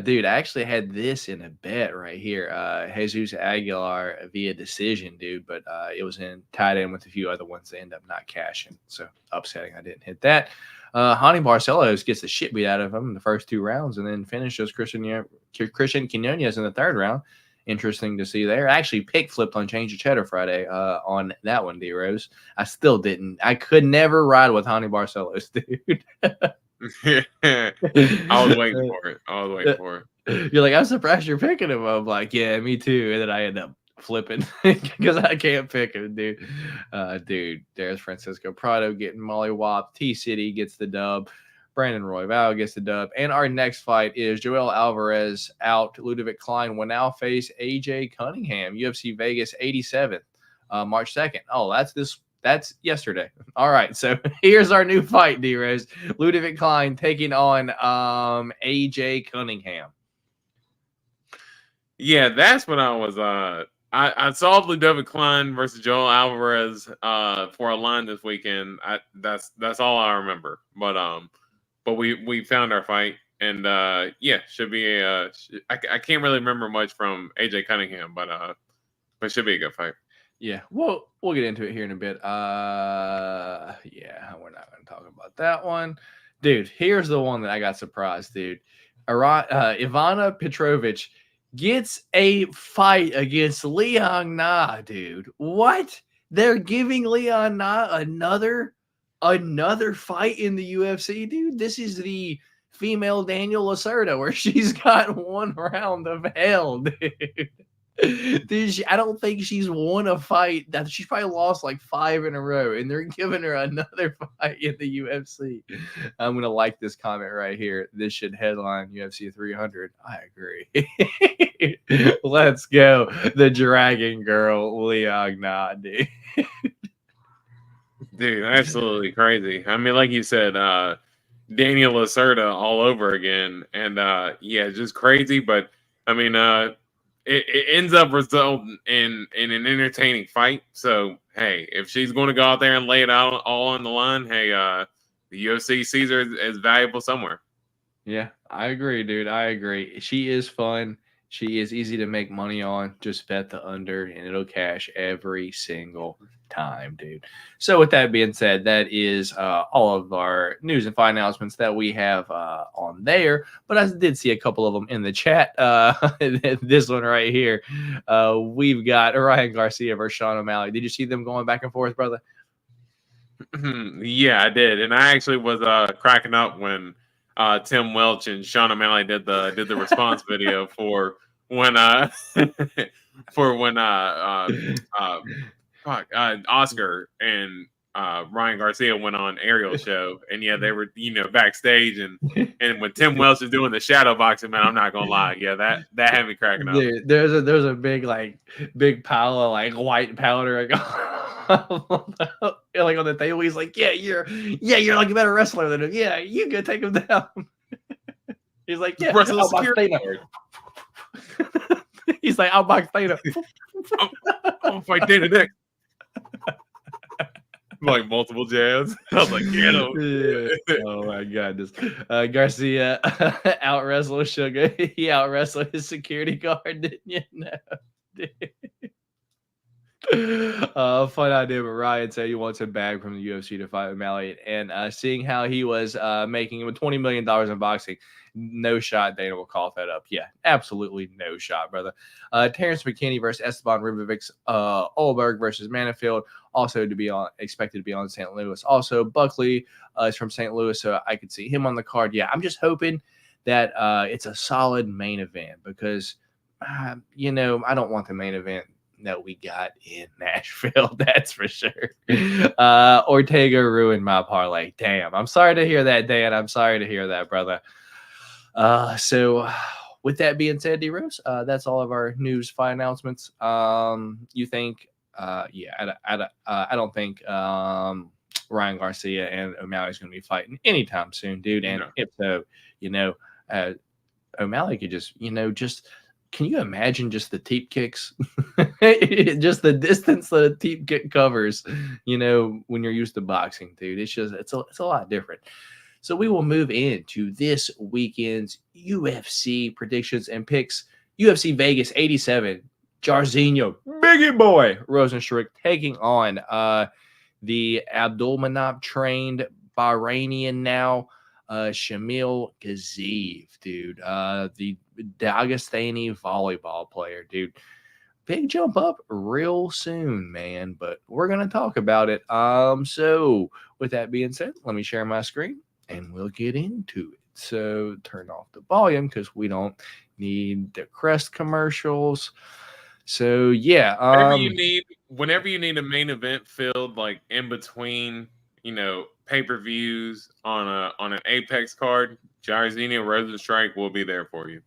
Speaker 2: Dude, I actually had this in a bet right here. Jesus Aguilar via decision, dude, but it was tied in with a few other ones that end up not cashing. So upsetting I didn't hit that. Hani Barcelos gets the shit beat out of him in the first 2 rounds, and then finishes Christian Quinones in the 3rd round. Interesting to see there. I actually pick flipped on Change of Cheddar Friday on that one, D-Rose. I still didn't. I could never ride with Hani Barcelos, dude.
Speaker 3: I was waiting for it.
Speaker 2: You're like, I'm surprised you're picking him. I'm like, yeah, me too. And then I end up flipping because I can't pick him, dude. There's Francisco Prado getting mollywopped. T-City gets the dub. Brandon Royval gets the dub. And our next fight is Joel Alvarez out. Ludovic Klein will now face AJ Cunningham, UFC Vegas 87, March 2nd. Oh, that's yesterday. All right, so here's our new fight, D-Rose. Ludovic Klein taking on AJ Cunningham.
Speaker 3: Yeah, that's what I was. I saw Ludovic Klein versus Joel Alvarez for a line this weekend. That's all I remember. But we found our fight, and should be I can't really remember much from AJ Cunningham, but it should be a good fight.
Speaker 2: Yeah, we'll get into it here in a bit. We're not going to talk about that one. Dude, here's the one that I got surprised, dude. Ivana Petrovic gets a fight against Leon Na, dude. What? They're giving Leon Na another fight in the UFC, dude. This is the female Daniel Lacerda, where she's got 1 round of hell, dude. Dude, I don't think she's won a fight. She's probably lost like 5 in a row, and they're giving her another fight in the UFC. I'm going to like this comment right here. This should headline UFC 300. I agree. Let's go. The Dragon Girl, Leon Na, dude.
Speaker 3: Dude, absolutely crazy. I mean, like you said, Daniel Lacerda all over again. And just crazy. But I mean, it ends up resulting in an entertaining fight. So, hey, if she's going to go out there and lay it out all on the line, hey, the UFC sees her as valuable somewhere.
Speaker 2: Yeah, I agree, dude. I agree. She is fun. She is easy to make money on. Just bet the under, and it'll cash every single time, dude. So with that being said, that is all of our news and fight announcements that we have on there. But I did see a couple of them in the chat. This one right here, we've got Ryan Garcia versus Sean O'Malley. Did you see them going back and forth, brother?
Speaker 3: Yeah, I did, and I actually was cracking up when Tim Welch and Sean O'Malley did the response video for when Oscar and Ryan Garcia went on Ariel's show, and they were backstage, and when Tim Welch is doing the shadow boxing, man, I'm not gonna lie, that had me cracking up. Dude,
Speaker 2: there's a big pile of like white powder like on the table. He's like, you're like a better wrestler than him. Yeah, you can take him down. He's like, yeah,
Speaker 3: Russell
Speaker 2: I'll box
Speaker 3: security
Speaker 2: Dana.
Speaker 3: guard.
Speaker 2: He's like, I'll box Dana.
Speaker 3: I'm gonna fight Dana next. Like multiple jabs. I was like, get him.
Speaker 2: Yeah. Oh my goodness. Garcia out wrestled Sugar. He out wrestled his security guard, didn't you know? Fun idea, but Ryan said he wants a bag from the UFC to fight O'Malley. And seeing how he was making with $20 million in boxing, no shot Dana will cough that up. Yeah, absolutely no shot, brother. Terrence McKinney versus Esteban Ribovics. Olberg versus Manifield, also to be on, expected to be on St. Louis. Also, Buckley is from St. Louis, so I could see him on the card. Yeah, I'm just hoping that it's a solid main event because, I don't want the main event that we got in Nashville, that's for sure. Ortega ruined my parlay. Damn, I'm sorry to hear that, Dan. I'm sorry to hear that, brother. So with that being said, D-Rose, that's all of our news fight announcements. You think, I don't think Ryan Garcia and O'Malley is going to be fighting anytime soon, dude. And if so, O'Malley could just can you imagine just the teep kicks? Just the distance that a teep kick covers, when you're used to boxing, dude. It's a lot different. So we will move into this weekend's UFC predictions and picks. UFC Vegas 87, Jairzinho, Biggie Boy, Rozenstruik taking on the Abdulmanap trained Bahrainian now, Shamil Gaziev, dude. The Dagestani volleyball player, dude. Big jump up real soon, man. But we're gonna talk about it. So with that being said, let me share my screen and we'll get into it. So turn off the volume because we don't need the Crest commercials. So yeah,
Speaker 3: whenever you need a main event filled like in between, pay-per-views on an Apex card, Jairzinho Rozenstruik will be there for you.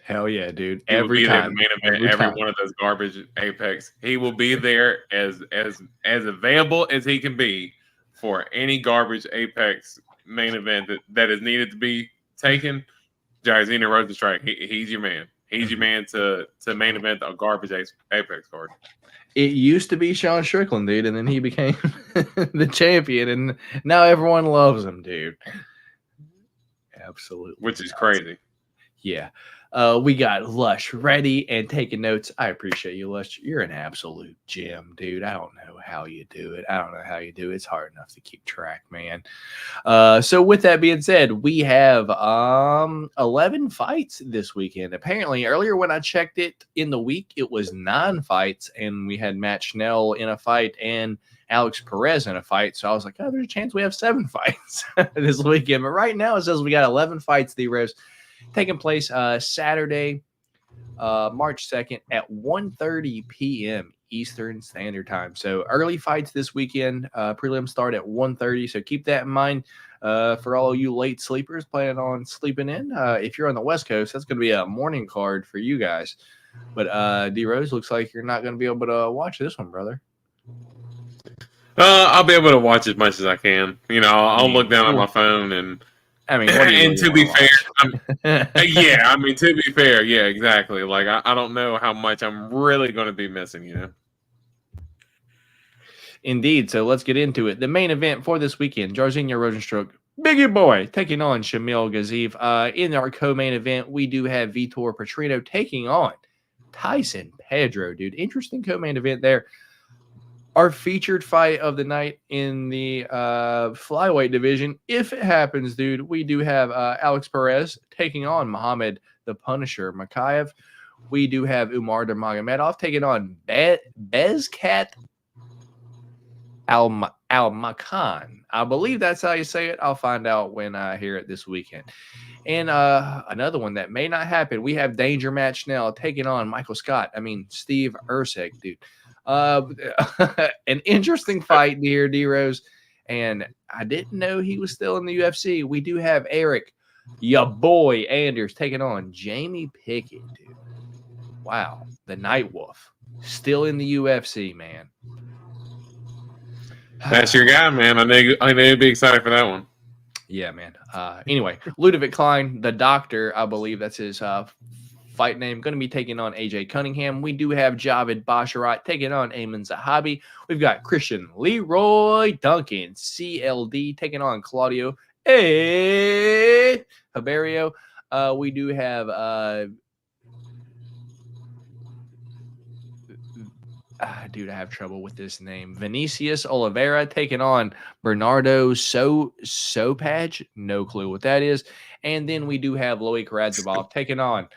Speaker 2: Hell yeah, dude!
Speaker 3: He every time, there, the main event, every one of those garbage Apex, he will be there as available as he can be for any garbage Apex main event that is needed to be taken. Jairzinho Rozenstruik, he's your man. He's your man to main event a garbage Apex card.
Speaker 2: It used to be Sean Strickland, dude, and then he became the champion, and now everyone loves him, dude. Absolutely,
Speaker 3: which is crazy.
Speaker 2: Yeah. We got Lush ready and taking notes. I appreciate you, Lush. You're an absolute gem, dude. I don't know how you do it. It's hard enough to keep track, man. So with that being said, we have 11 fights this weekend. Apparently, earlier when I checked it in the week, it was 9 fights, and we had Matt Schnell in a fight and Alex Perez in a fight. So I was like, oh, there's a chance we have 7 fights this weekend. But right now it says we got 11 fights, D-Rose. Taking place Saturday, March 2nd at 1:30 p.m. Eastern Standard Time. So early fights this weekend. Prelims start at 1:30. So keep that in mind for all you late sleepers planning on sleeping in. If you're on the West Coast, that's going to be a morning card for you guys. But D-Rose, looks like you're not going to be able to watch this one, brother.
Speaker 3: I'll be able to watch as much as I can. I'll look down at my phone and.
Speaker 2: I mean,
Speaker 3: and to be fair, to be fair, yeah, exactly. Like, I don't know how much I'm really going to be missing,
Speaker 2: Indeed. So let's get into it. The main event for this weekend, Jairzinho Rozenstruik, Biggie Boy, taking on Shamil Gaziev. In our co-main event, we do have Vitor Petrino taking on Tyson Pedro, dude. Interesting co-main event there. Our featured fight of the night in the flyweight division, if it happens, dude, we do have Alex Perez taking on Muhammad the Punisher Makayev. We do have Umar Nurmagomedov taking on Bezkat Al-Makan. I believe that's how you say it. I'll find out when I hear it this weekend. And another one that may not happen, we have Danger Matt Schnell taking on Steve Erceg, dude. An interesting fight here, D-Rose, and I didn't know he was still in the UFC. We do have Eric, ya boy, Anders taking on Jamie Pickett, dude. Wow, the Night Wolf, still in the UFC, man.
Speaker 3: That's your guy, man. I know you'd be excited for that one.
Speaker 2: Yeah, man. Anyway, Ludovic Klein, the doctor, I believe that's his fight name, going to be taking on AJ Cunningham. We do have Javid Basharat taking on Ayman Zahabi. We've got Christian Leroy Duncan, CLD, taking on Claudio Haberio. We do have dude, I have trouble with this name. Vinicius Oliveira taking on Bernardo Sopaj. No clue what that is. And then we do have Loic Radzhabov taking on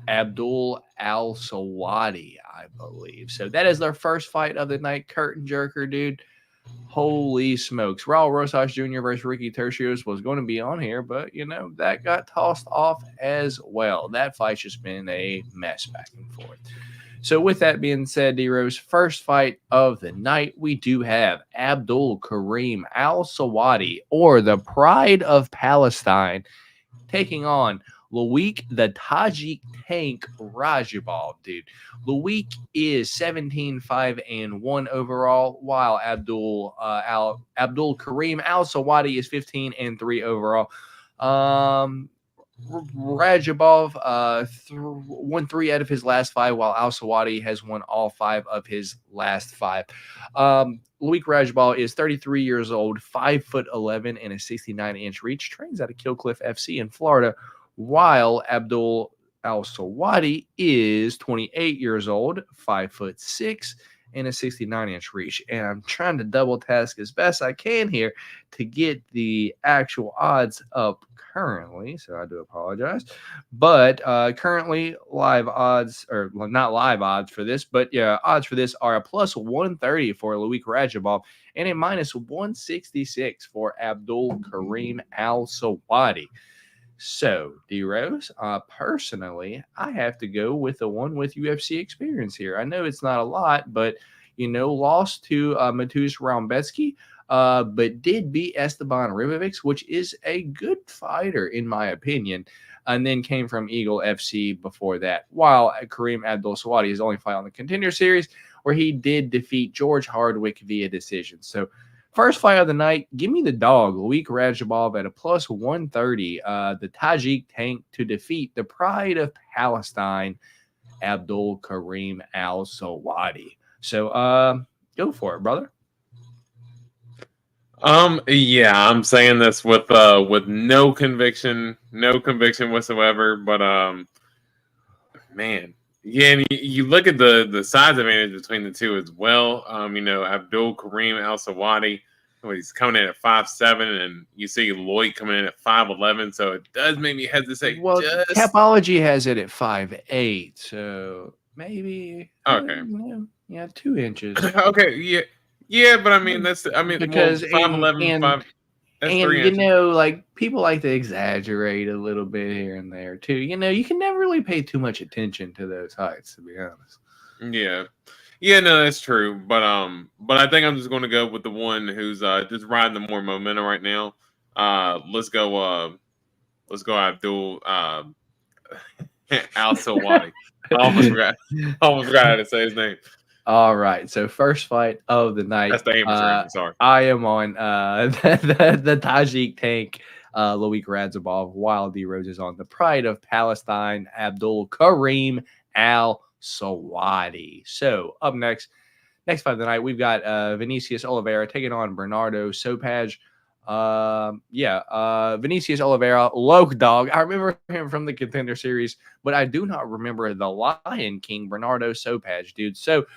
Speaker 2: Abdul Al-Sawadi, I believe. So that is their first fight of the night. Curtain jerker, dude. Holy smokes. Raul Rosas Jr. versus Ricky Tercios was going to be on here, but, that got tossed off as well. That fight's just been a mess back and forth. So with that being said, D-Rose, first fight of the night, we do have Abdul Karim Al-Sawadi, or the Pride of Palestine, taking on Loic the Tajik Tank Radzhabov, dude. Loic is 17-5-1 overall, while Abdul Karim Al-Sawadi is 15-3 overall. Radzhabov won 3 out of his last 5, while Al-Sawadi has won all 5 of his last 5. Loic Radzhabov is 33 years old, 5'11" and a 69-inch reach. Trains out of Killcliff FC in Florida, while Abdul Al-Sawadi is 28 years old, 5'6", and a 69-inch reach. And I'm trying to double task as best I can here to get the actual odds up currently, so I do apologize. But currently live odds, or not live odds for this, but yeah, odds for this are a plus 130 for Loic Radzhabov and a minus 166 for Abdul Karim Al-Sawadi. So, D-Rose, personally, I have to go with the one with UFC experience here. I know it's not a lot, but, lost to Matus Raumbetsky, but did beat Esteban Ribovics, which is a good fighter, in my opinion, and then came from Eagle FC before that, while Karim Abdul-Sawadi, his only fight on the Contender Series, where he did defeat George Hardwick via decision. So, first fight of the night, give me the dog, Loic Radzhabov at a plus 130, the Tajik Tank to defeat the Pride of Palestine, Abdul Karim Al-Sawadi. So, go for it, brother.
Speaker 3: Yeah, I'm saying this with no conviction whatsoever, but man, yeah, and you look at the size advantage between the two as well. Abdul Karim Al-Sawadi, he's coming in at 5'7", and you see Loic coming in at 5'11", so it does make me hesitate.
Speaker 2: Well, Tapology has it at 5'8", so maybe
Speaker 3: okay,
Speaker 2: 2 inches.
Speaker 3: Okay, yeah. Yeah, but because 5'11", 5. That's
Speaker 2: and
Speaker 3: 3 inches.
Speaker 2: People like to exaggerate a little bit here and there too. You can never really pay too much attention to those heights, to be honest.
Speaker 3: Yeah, no, that's true. But I think I'm just going to go with the one who's just riding the more momentum right now. Let's go Abdul Al-Sawadi. I almost forgot how to say his name.
Speaker 2: All right, so first fight of the night.
Speaker 3: That's the amateur. Sorry,
Speaker 2: I am on the Tajik Tank, Loic Radzhabov, while D-Rose is on the Pride of Palestine, Abdul Karim Al-Sawadi. So up next fight of the night, we've got Vinicius Oliveira taking on Bernardo Sopaj. Vinicius Oliveira, Loke Dog. I remember him from the Contender Series, but I do not remember the Lion King, Bernardo Sopaj, dude. So,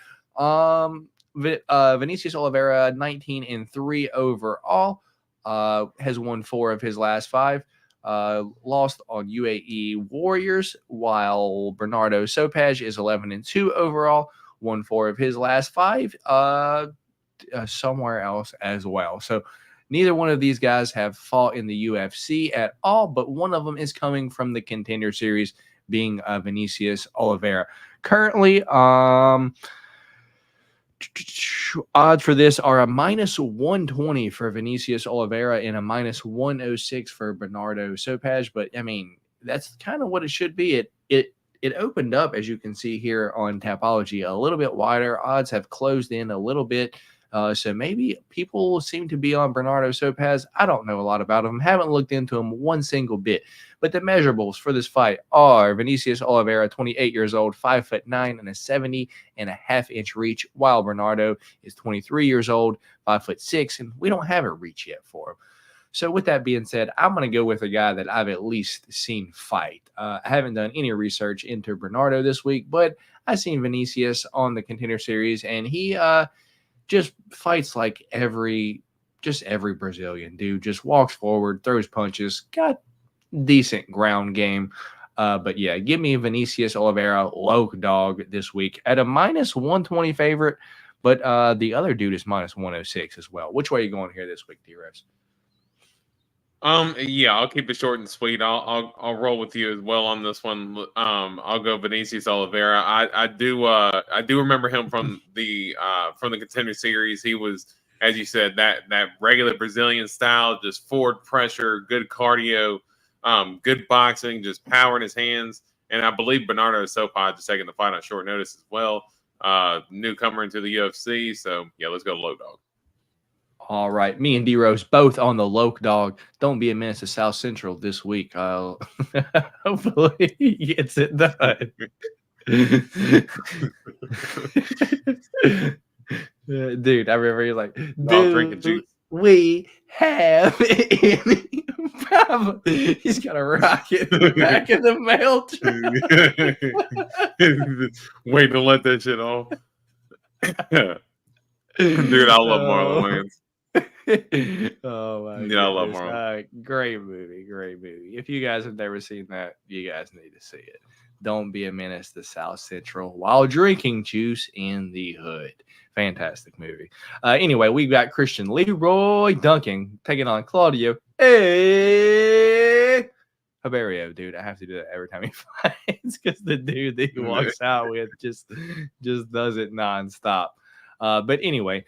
Speaker 2: Vinicius Oliveira, 19-3 overall, has won 4 of his last 5. Lost on UAE Warriors, while Bernardo Sopaj is 11-2 overall, won 4 of his last 5 somewhere else as well. So neither one of these guys have fought in the UFC at all, but one of them is coming from the Contender Series, being Vinicius Oliveira. Currently, odds for this are a minus 120 for Vinicius Oliveira and a minus 106 for Bernardo Sopaj. But I mean, that's kind of what it should be. It opened up, as you can see here on Tapology, a little bit wider. Odds have closed in a little bit So maybe people seem to be on Bernardo Sopaz. I don't know a lot about him. Haven't looked into him one single bit. But the measurables for this fight are Vinicius Oliveira, 28 years old, 5'9" and a 70.5-inch reach, while Bernardo is 23 years old, 5'6", and we don't have a reach yet for him. So with that being said, I'm going to go with a guy that I've at least seen fight. I haven't done any research into Bernardo this week, but I've seen Vinicius on the Contender Series, and he just fights like every Brazilian dude. Just walks forward, throws punches, got decent ground game. But yeah, give me Vinicius Oliveira low dog this week at a -120 favorite. But the other dude is -106 as well. Which way are you going here this week, D-Rose?
Speaker 3: Yeah, I'll keep it short and sweet. I'll roll with you as well on this one. I'll go Vinicius Oliveira. I do remember him from the Contender Series. He was, as you said, that regular Brazilian style, just forward pressure, good cardio, good boxing, just power in his hands. And I believe Bernardo Sopaj just taking the fight on short notice as well. Newcomer into the UFC. So yeah, let's go low dog.
Speaker 2: All right, me and D-Rose both on the Loke dog. Don't be a menace to South Central this week. Hopefully he gets it done. Dude, I remember you're like,
Speaker 3: drinking juice.
Speaker 2: We have any problem. He's got a rocket in the back of the mail truck.
Speaker 3: Waiting to let that shit off. Dude, I love Marlon Wayans.
Speaker 2: Oh my
Speaker 3: yeah, I love Marlon.
Speaker 2: Great movie. If you guys have never seen that, you guys need to see it. Don't be a menace to South Central while drinking juice in the hood. Fantastic movie. Anyway, we got Christian Leroy Duncan taking on Claudio Haberio, dude. I have to do that every time he fights because the dude that he walks out with just does it nonstop. But anyway,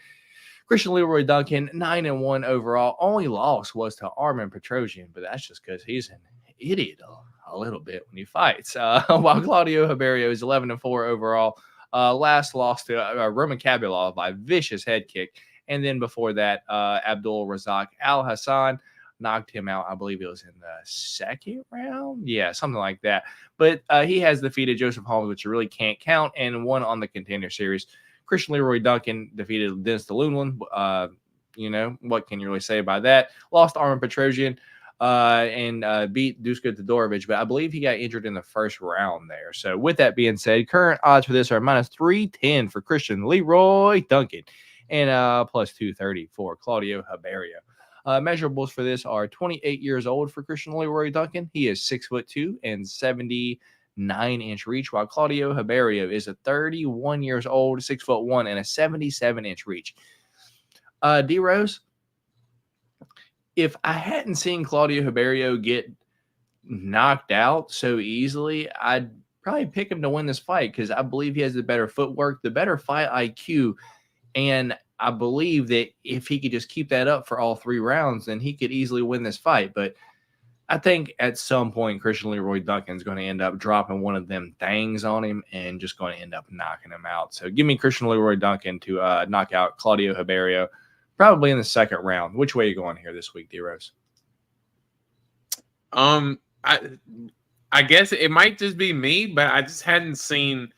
Speaker 2: Christian Leroy Duncan, 9-1 overall. Only loss was to Armen Petrosyan, but that's just because he's an idiot a little bit when he fights. While Claudio Haberio is 11-4 overall. Last loss to Roman Kabulov by vicious head kick. And then before that, Abdul Razak Al Hassan knocked him out. I believe it was in the second round. Yeah, something like that. But he has defeated Joseph Holmes, which you really can't count, and won on the Contender Series. Christian Leroy Duncan defeated Dennis DeLuneland. What can you really say about that? Lost Armen Petrosyan and beat Dusko Todorovic, but I believe he got injured in the first round there. So with that being said, current odds for this are -310 for Christian Leroy Duncan and +230 for Claudio Haberio. Measurables for this are 28 years old for Christian Leroy Duncan. He is 6'2" and 79-inch reach, while Claudio Haberio is a 31 years old, 6'1" and a 77-inch reach. D-Rose, if I hadn't seen Claudio Haberio get knocked out so easily, I'd probably pick him to win this fight because I believe he has the better footwork, the better fight IQ, and I believe that if he could just keep that up for all 3 rounds, then he could easily win this fight. But I think at some point, Christian Leroy Duncan is going to end up dropping one of them things on him and just going to end up knocking him out. So give me Christian Leroy Duncan to knock out Claudio Haberio, probably in the second round. Which way are you going here this week, D-Rose?
Speaker 3: I guess it might just be me, but I just hadn't seen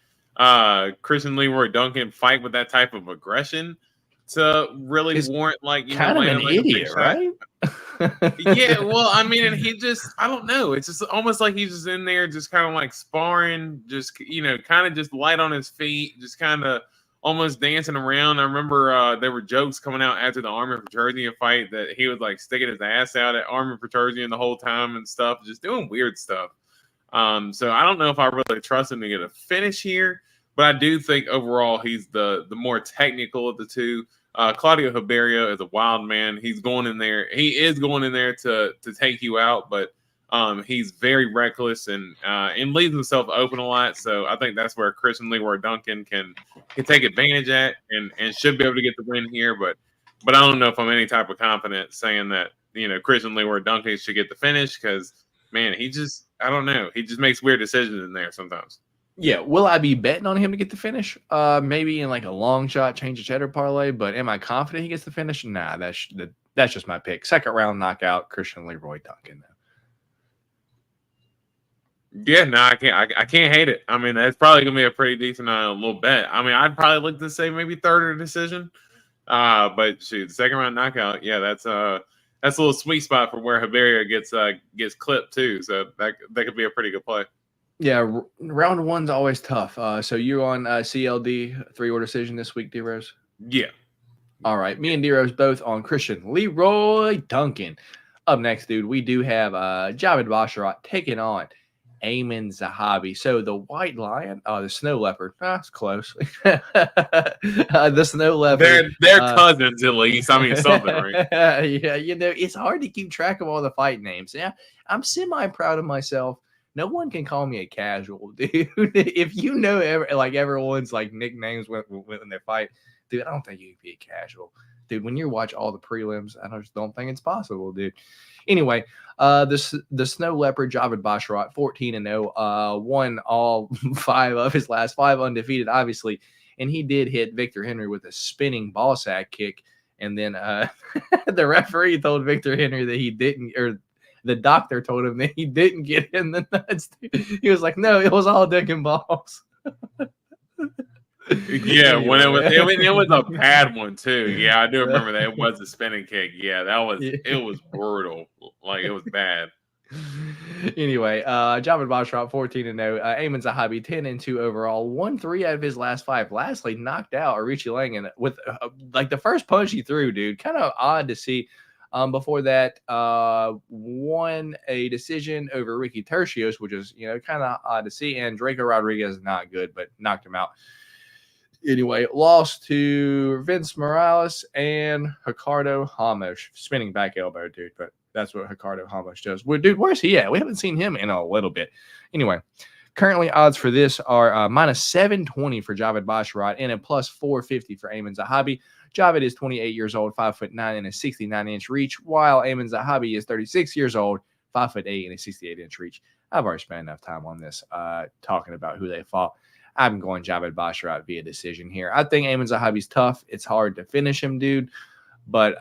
Speaker 3: Christian Leroy Duncan fight with that type of aggression to really warrant,
Speaker 2: kind of an idiot, right?
Speaker 3: Yeah, well, I mean, and he just, I don't know. It's just almost like he's just in there, just kind of like sparring, just, kind of just light on his feet, just kind of almost dancing around. I remember there were jokes coming out after the Armen Petrosyan fight that he was like sticking his ass out at Armen Petrosyan the whole time and stuff, just doing weird stuff. So I don't know if I really trust him to get a finish here, but I do think overall he's the more technical of the two. Claudio Haberio is a wild man. He's going in there. He is going in there to take you out, but he's very reckless and leaves himself open a lot. So I think that's where Christian Leroy Duncan can take advantage at and should be able to get the win here. But I don't know if I'm any type of confident saying that Christian Leroy Duncan should get the finish because man, I don't know. He just makes weird decisions in there sometimes.
Speaker 2: Yeah, will I be betting on him to get the finish? Maybe in like a long shot, change of cheddar parlay. But am I confident he gets the finish? Nah, that's just my pick. Second round knockout, Christian Leroy Duncan.
Speaker 3: Yeah, no, I can't hate it. I mean, that's probably gonna be a pretty decent little bet. I mean, I'd probably look to say maybe third or decision. But shoot, second round knockout, yeah, that's a little sweet spot for where Haberia gets clipped too. So that could be a pretty good play.
Speaker 2: Yeah, round one's always tough. So you're on CLD 3-or decision this week, D-Rose?
Speaker 3: Yeah.
Speaker 2: All right, me and D-Rose both on Christian Leroy Duncan. Up next, dude, we do have Javid Basharat taking on Amin Zahabi. So the white lion, the snow leopard. It's close. The snow leopard.
Speaker 3: They're cousins at least. I mean, something, right?
Speaker 2: Yeah, it's hard to keep track of all the fight names. Yeah, I'm semi-proud of myself. No one can call me a casual, dude. If you know everyone's like nicknames when they fight, dude, I don't think you can be a casual. Dude, when you watch all the prelims, I just don't think it's possible, dude. Anyway, the Snow Leopard, Javid Basharat, 14-0, won all 5 of his last 5, undefeated, obviously. And he did hit Victor Henry with a spinning ball sack kick. And then the referee told Victor Henry that he didn't, or the doctor told him that he didn't get in the nuts. He was like, no, it was all dick and balls.
Speaker 3: Yeah, when it was a bad one too. Yeah, I do remember that. It was a spinning kick. Yeah, it was brutal. Like, it was bad.
Speaker 2: Anyway, Javid Basharat 14-0. Amin Zahabi 10-2 overall. Won 3 out of his last 5. Lastly, knocked out Arichi Langan with like the first punch he threw, dude. Kind of odd to see. Before that, won a decision over Ricky Tercios, which is kind of odd to see. And Draco Rodriguez is not good, but knocked him out. Anyway, lost to Vince Morales and Ricardo Ramos. Spinning back elbow, dude. But that's what Ricardo Ramos does. Dude, where's he at? We haven't seen him in a little bit. Anyway, currently odds for this are minus 720 for Javid Basharat and a plus 450 for Amin Zahabi. Javid is 28 years old, 5'9" and a 69-inch reach, while Amin Zahabi is 36 years old, 5'8" and a 68-inch reach. I've already spent enough time on this talking about who they fought. I'm going Javid Basharat via decision here. I think Amin Zahabi's tough. It's hard to finish him, dude. But,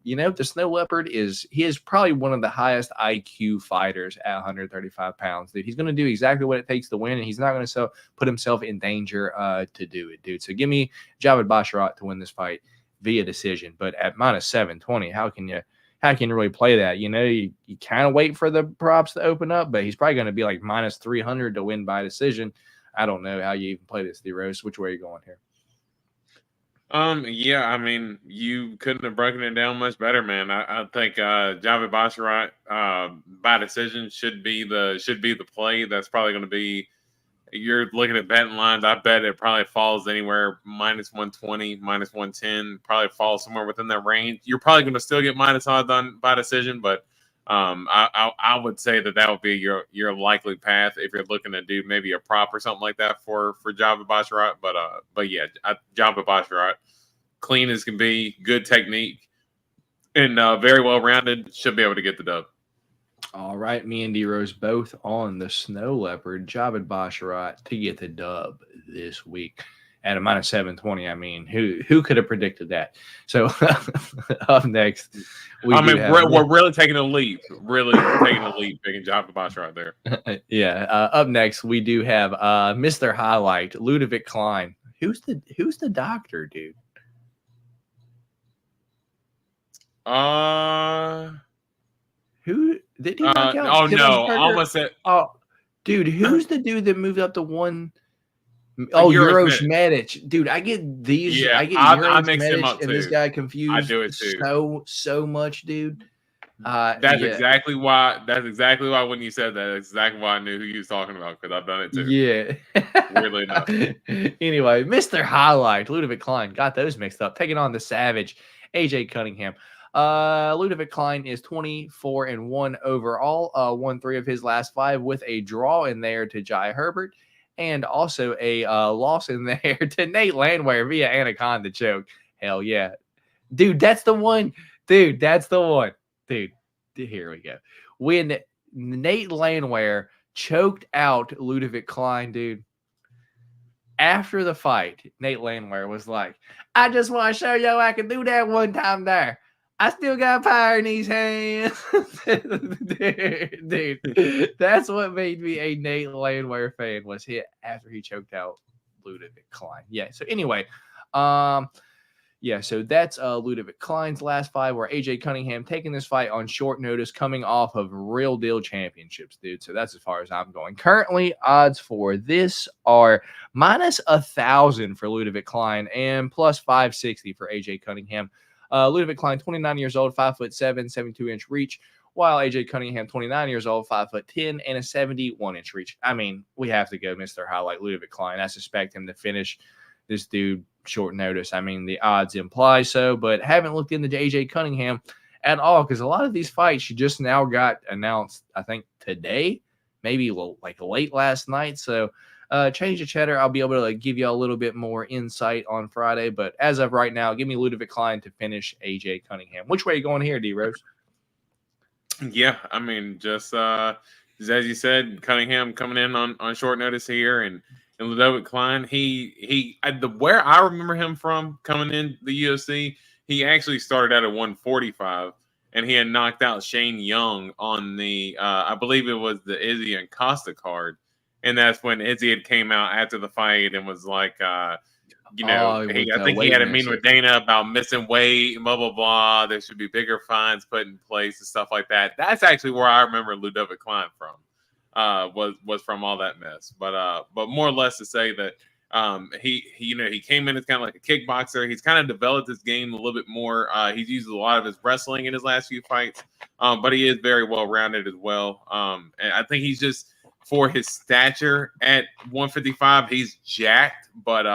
Speaker 2: the Snow Leopard is probably one of the highest IQ fighters at 135 pounds, dude. He's going to do exactly what it takes to win, and he's not going to put himself in danger to do it, dude. So give me Javid Basharat to win this fight via decision. But at minus 720, how can you really play that? You kind of wait for the props to open up, but he's probably going to be like minus 300 to win by decision. I don't know how you even play this, D-Rose. Which way are you going here?
Speaker 3: Yeah, I mean, you couldn't have broken it down much better, man. I think Javid Basharat by decision should be the play. That's probably going to be. You're looking at betting lines. I bet it probably falls anywhere minus 120, minus 110. Probably falls somewhere within that range. You're probably going to still get minus odds on by decision, but I would say that would be your likely path if you're looking to do maybe a prop or something like that for Javid Basharat. But yeah, Javid Basharat, clean as can be, good technique, and very well rounded. Should be able to get the dub.
Speaker 2: All right, me and D-Rose both on the Snow Leopard, Javid Basharat to get the dub this week at a minus 720. I mean, who could have predicted that? So up next,
Speaker 3: we're really taking a leap. Really taking a leap, picking Javid Basharat there.
Speaker 2: Yeah. Up next, we do have Mr. Highlight, Ludovic Klein. Who's the doctor, dude? Who did he knock out?
Speaker 3: Oh no! I almost said.
Speaker 2: Oh, dude, who's the dude that moved up to one? Oh, Uros Medic. Dude, I get these.
Speaker 3: Yeah,
Speaker 2: I get
Speaker 3: I
Speaker 2: Uros Medic and this guy confused.
Speaker 3: I do it too.
Speaker 2: So much, dude.
Speaker 3: That's exactly why. That's exactly why when you said that, that's exactly why I knew who you was talking about, because I've done it too.
Speaker 2: Yeah.
Speaker 3: Weirdly enough.
Speaker 2: Anyway, Mr. Highlight, Ludovic Klein, got those mixed up. Taking on the Savage, AJ Cunningham. Ludovic Klein is 24-1 overall. Won 3 of his last 5 with a draw in there to Jai Herbert, and also a loss in there to Nate Landwehr via Anaconda choke. Hell yeah. Dude, that's the one. Dude, here we go. When Nate Landwehr choked out Ludovic Klein, dude, after the fight, Nate Landwehr was like, I just want to show you I can do that one time there. I still got power in these hands. dude, that's what made me a Nate Landwehr fan, was hit after he choked out Ludovic Klein. Yeah, so anyway, yeah, so that's Ludovic Klein's last fight, where AJ Cunningham taking this fight on short notice, coming off of real deal championships, dude. So that's as far as I'm going. Currently, odds for this are minus 1,000 for Ludovic Klein and plus 560 for AJ Cunningham. Ludovic Klein, 29 years old, 5'7", 72-inch reach, while AJ Cunningham, 29 years old, 5'10", and a 71-inch reach. I mean, we have to go Mr. Highlight Ludovic Klein. I suspect him to finish this dude short notice. I mean, the odds imply so, but haven't looked into AJ Cunningham at all, because a lot of these fights she just now got announced, I think today, maybe like late last night. So change the cheddar. I'll be able to give you a little bit more insight on Friday, but as of right now, give me Ludovic Klein to finish AJ Cunningham. Which way are you going here, D-Rose?
Speaker 3: Yeah, I mean, just as you said, Cunningham coming in on short notice here, and Ludovic Klein, where I remember him from coming in the UFC, he actually started out at 145, and he had knocked out Shane Young on the, I believe it was the Izzy and Costa card, and that's when Izzy had came out after the fight and was like, I think he had a meeting with Dana about missing weight, blah, blah, blah. There should be bigger fines put in place and stuff like that. That's actually where I remember Ludovic Klein from. Was from all that mess, but more or less to say that he came in as kind of like a kickboxer. He's kind of developed his game a little bit more. He's used a lot of his wrestling in his last few fights, but he is very well rounded as well. And I think he's just, for his stature at 155, he's jacked, but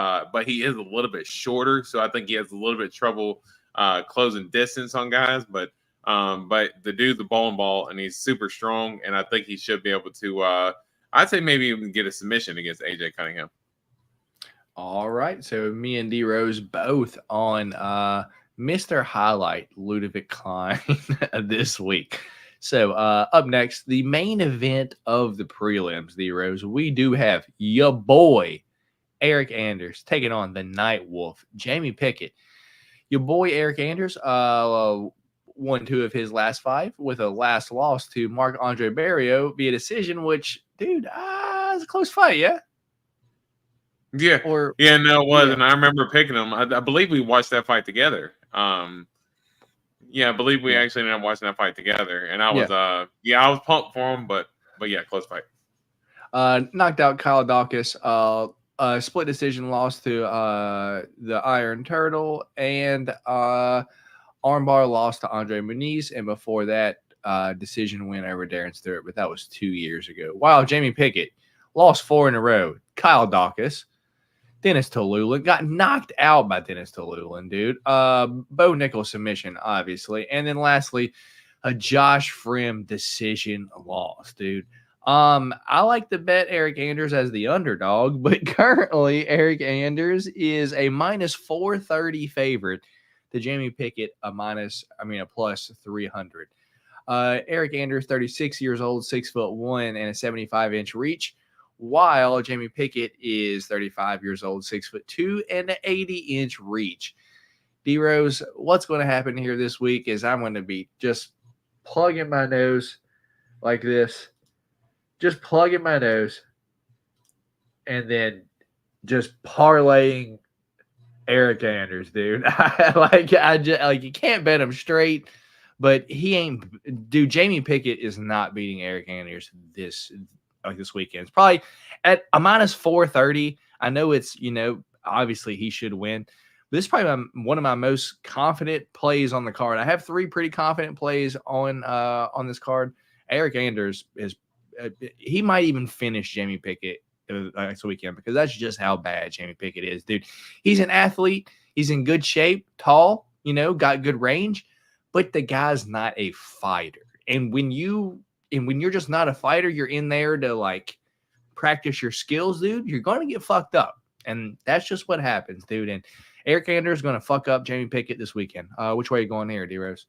Speaker 3: he is a little bit shorter, so I think he has a little bit of trouble closing distance on guys, but the dude's a bowling ball, and he's super strong, and I think he should be able to, I'd say maybe even get a submission against AJ Cunningham.
Speaker 2: All right, so me and D-Rose both on Mr. Highlight Ludovic Klein this week. So up next, the main event of the prelims, D-Rose, we do have your boy Eric Anders taking on the Night Wolf, Jamie Pickett. Your boy Eric Anders won 2 of his last 5 with a last loss to Marc-Andre Barrios via decision, which, dude, it's a close fight, yeah?
Speaker 3: Yeah. No, it was, yeah. And I remember picking him. I believe we watched that fight together. I believe we actually ended up watching that fight together, and I was, I was pumped for him, but yeah, close fight.
Speaker 2: Knocked out Kyle Dawkins, split decision loss to the Iron Turtle, and armbar loss to Andre Muniz, and before that, decision win over Darren Stewart, but that was 2 years ago. While Jamie Pickett lost 4 in a row. Kyle Dawkins, Dennis Tolulin, got knocked out by Dennis Tolulin, dude. Bo Nickel submission, obviously. And then lastly, a Josh Frim decision loss, dude. I like to bet Eric Anders as the underdog, but currently Eric Anders is a minus 430 favorite to Jamie Pickett, a plus 300. Eric Anders, 36 years old, 6'1", and a 75-inch reach, while Jamie Pickett is 35 years old, 6'2", and an 80-inch reach. D-Rose, what's going to happen here this week is I'm going to be just plugging my nose like this, just plugging my nose, and then just parlaying Eric Anders, dude. You can't bet him straight, but he ain't. Dude, Jamie Pickett is not beating Eric Anders this weekend. It's probably at a minus 430. I know it's, obviously he should win. This is probably one of my most confident plays on the card. I have 3 pretty confident plays on this card. Eric Anders he might even finish Jamie Pickett next weekend, because that's just how bad Jamie Pickett is, dude. He's an athlete. He's in good shape, tall, got good range, but the guy's not a fighter. And when you're just not a fighter, you're in there to practice your skills, dude. You're going to get fucked up. And that's just what happens, dude. And Eric Anders is going to fuck up Jamie Pickett this weekend. Which way are you going here, D-Rose?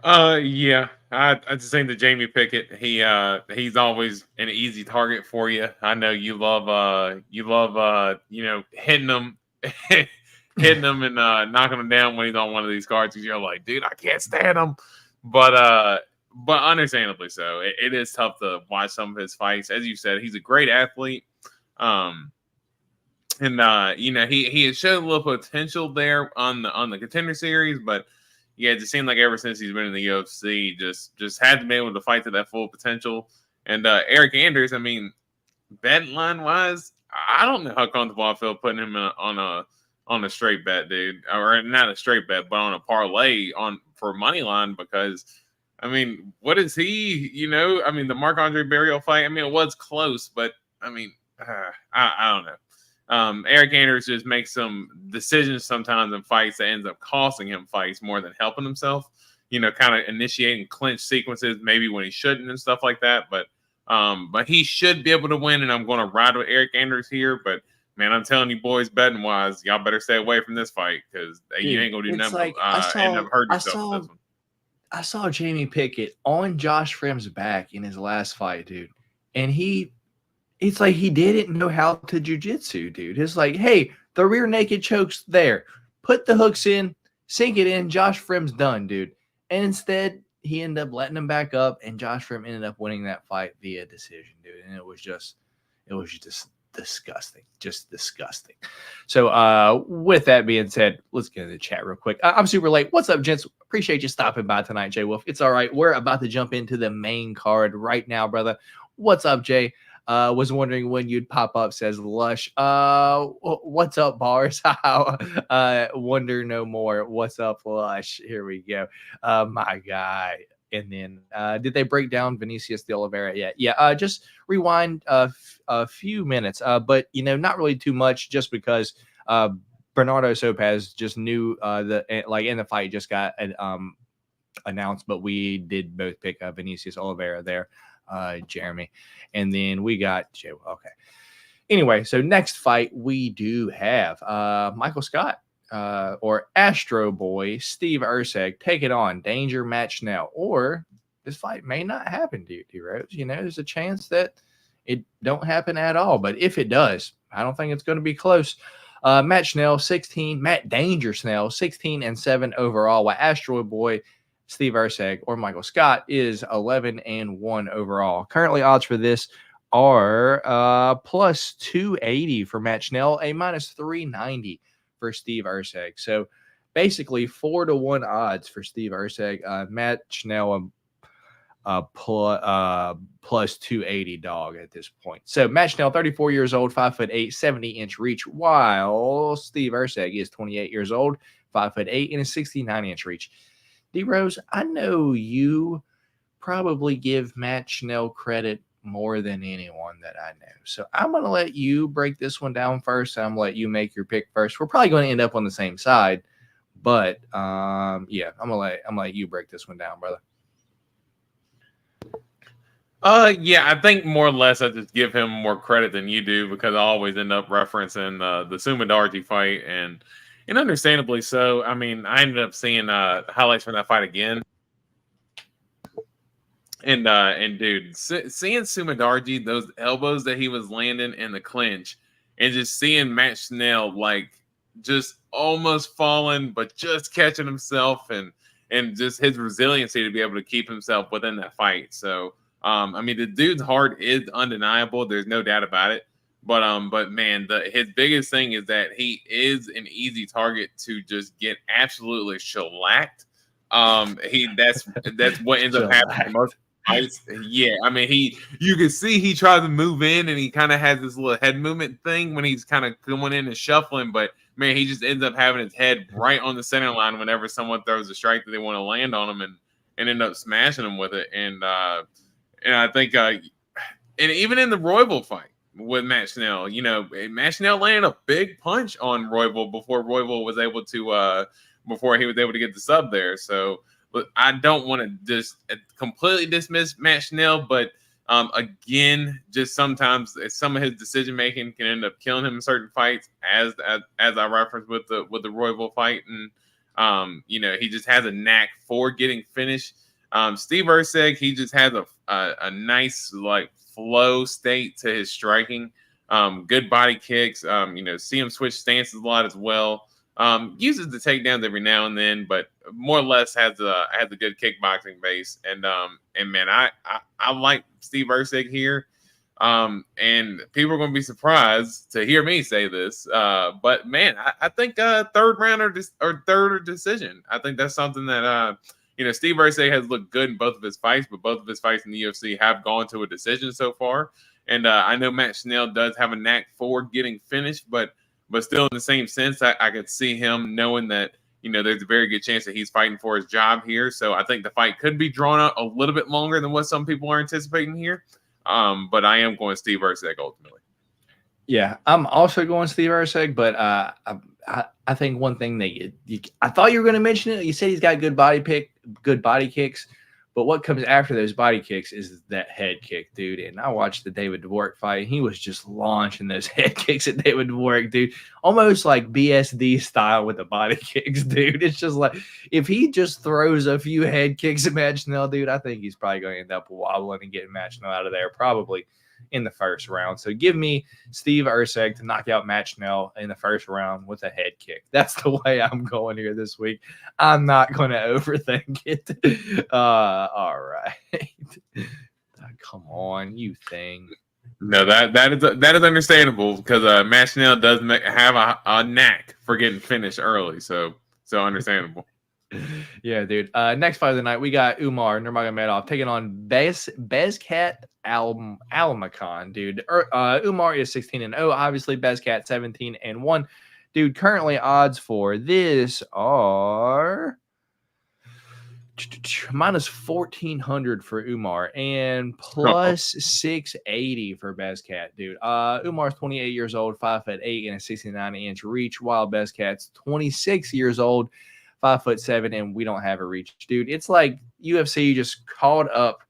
Speaker 3: Yeah, I just think that Jamie Pickett, he's always an easy target for you. I know you love hitting him, hitting him and knocking him down when he's on one of these cards. Because you're like, dude, I can't stand him. But understandably so. It is tough to watch some of his fights. As you said, he's a great athlete. He has shown a little potential there on the Contender Series, but yeah, it just seemed like ever since he's been in the UFC, just hadn't been able to fight to that full potential. And Eric Anders, I mean, betting line wise, I don't know how comfortable I feel putting him on a straight bet, dude, or not a straight bet, but on a parlay for money line, because I mean, what is he? I mean, the Marc-Andre Barrios fight, I mean, it was close, but I mean, I don't know. Eric Anders just makes some decisions sometimes in fights that ends up costing him fights more than helping himself. Kind of initiating clinch sequences maybe when he shouldn't and stuff like that. But he should be able to win, and I'm going to ride with Eric Anders here. But man, I'm telling you, boys, betting wise, y'all better stay away from this fight because you ain't gonna do nothing.
Speaker 2: Like,
Speaker 3: end up hurting yourself with this one.
Speaker 2: I saw Jamie Pickett on Josh Frimm's back in his last fight, dude, and it's like he didn't know how to jiu-jitsu, dude. It's like, hey, the rear naked choke's there. Put the hooks in, sink it in. Josh Frimm's done, dude. And instead, he ended up letting him back up, and Josh Frimm ended up winning that fight via decision, dude. And it was just disgusting. Just disgusting. So with that being said, let's get into the chat real quick. I'm super late. What's up, gents? Appreciate you stopping by tonight, Jay Wolf. It's all right. We're about to jump into the main card right now, brother. What's up, Jay? Was wondering when you'd pop up, says Lush. What's up, Bars? Wonder no more. What's up, Lush? Here we go. My guy. And then did they break down Vinicius de Oliveira yet? Yeah, just rewind a few minutes, but not really too much, just because Bernardo Sopaz just knew in the fight just got announced, but we did both pick Vinicius Oliveira there. Jeremy, and then we got Joe. Okay. Anyway, so next fight we do have Michael Scott or Astro Boy Steve Erceg take it on Danger Matt Schnell, or this fight may not happen, D-Rose. There's a chance that it don't happen at all, but if it does, I don't think it's going to be close. Matt Schnell 16, Matt Danger Schnell 16-7 overall, while Astro Boy Steve Erceg or Michael Scott is 11-1 overall. Currently, odds for this are plus 280 for Matt Schnell, a minus 390 for Steve Erceg. So basically 4-1 odds for Steve Erceg. Matt Schnell plus 280 dog at this point. So Matt Schnell, 34 years old, 5'8", 70-inch reach, while Steve Erceg is 28 years old, 5'8", and a 69-inch reach. D-Rose, I know you probably give Matt Schnell credit more than anyone that I know. So I'm going to let you break this one down first. I'm going to let you make your pick first. We're probably going to end up on the same side. But, yeah, I'm going to let you break this one down, brother.
Speaker 3: Yeah, I think more or less I just give him more credit than you do, because I always end up referencing the Sumadarji fight, and understandably so. I mean, I ended up seeing highlights from that fight again. And dude, seeing Sumadarji, those elbows that he was landing in the clinch, and just seeing Matt Schnell like just almost falling, but just catching himself, and just his resiliency to be able to keep himself within that fight. So, I mean, the dude's heart is undeniable. There's no doubt about it. But man, his biggest thing is that he is an easy target to just get absolutely shellacked. That's what ends up happening most fights. Yeah, I mean, you can see he tries to move in, and he kind of has this little head movement thing when he's kind of going in and shuffling. But man, he just ends up having his head right on the center line whenever someone throws a strike that they want to land on him, and end up smashing him with it. And I think, and even in the Royval fight with Matt Schnell, Matt Schnell landed a big punch on Royval before Royval was able to, before he was able to get the sub there. So, but I don't want to just completely dismiss Matt Schnell, but again, just sometimes some of his decision making can end up killing him in certain fights, as I referenced with the Royval fight. And He just has a knack for getting finished. Steve Erceg, he just has a nice like flow state to his striking. Good body kicks. See him switch stances a lot as well. Uses the takedowns every now and then, but more or less has a good kickboxing base. And man, I like Steve Erceg here. And people are going to be surprised to hear me say this. But man, I think third round or third decision. I think that's something that Steve Erceg has looked good in both of his fights, but both of his fights in the UFC have gone to a decision so far. And I know Matt Schnell does have a knack for getting finished, but still in the same sense, I could see him knowing that, there's a very good chance that he's fighting for his job here. So I think the fight could be drawn out a little bit longer than what some people are anticipating here. But I am going Steve Erceg ultimately.
Speaker 2: Yeah, I'm also going Steve Erceg, but I think one thing that I thought you were going to mention it. You said he's got good body kicks, but what comes after those body kicks is that head kick, dude. And I watched the David Dvorak fight, and he was just launching those head kicks at David Dvorak, dude, almost like BSD style with the body kicks, dude. It's just like if he just throws a few head kicks at Matt Schnell, dude, I think he's probably going to end up wobbling and getting Matt Schnell out of there probably in the first round. So give me Steve Erceg to knock out Matt Schnell in the first round with a head kick. That's the way I'm going here this week. I'm not going to overthink it. All right. Come on, you thing.
Speaker 3: No, that is understandable because Matt Schnell does have a knack for getting finished early. So understandable.
Speaker 2: Yeah, dude. Next fight of the night, we got Umar Nurmagomedov taking on Bezkat Almakhan, dude. Umar is 16-0. Obviously, Bezkat 17-1. Dude, currently odds for this are minus 1,400 for Umar and plus 680 for Bezkat, dude. Umar's 28 years old, 5'8" and a 69-inch reach, while Bezkat's 26 years old, 5'7", and we don't have a reach, dude. It's like UFC just called up.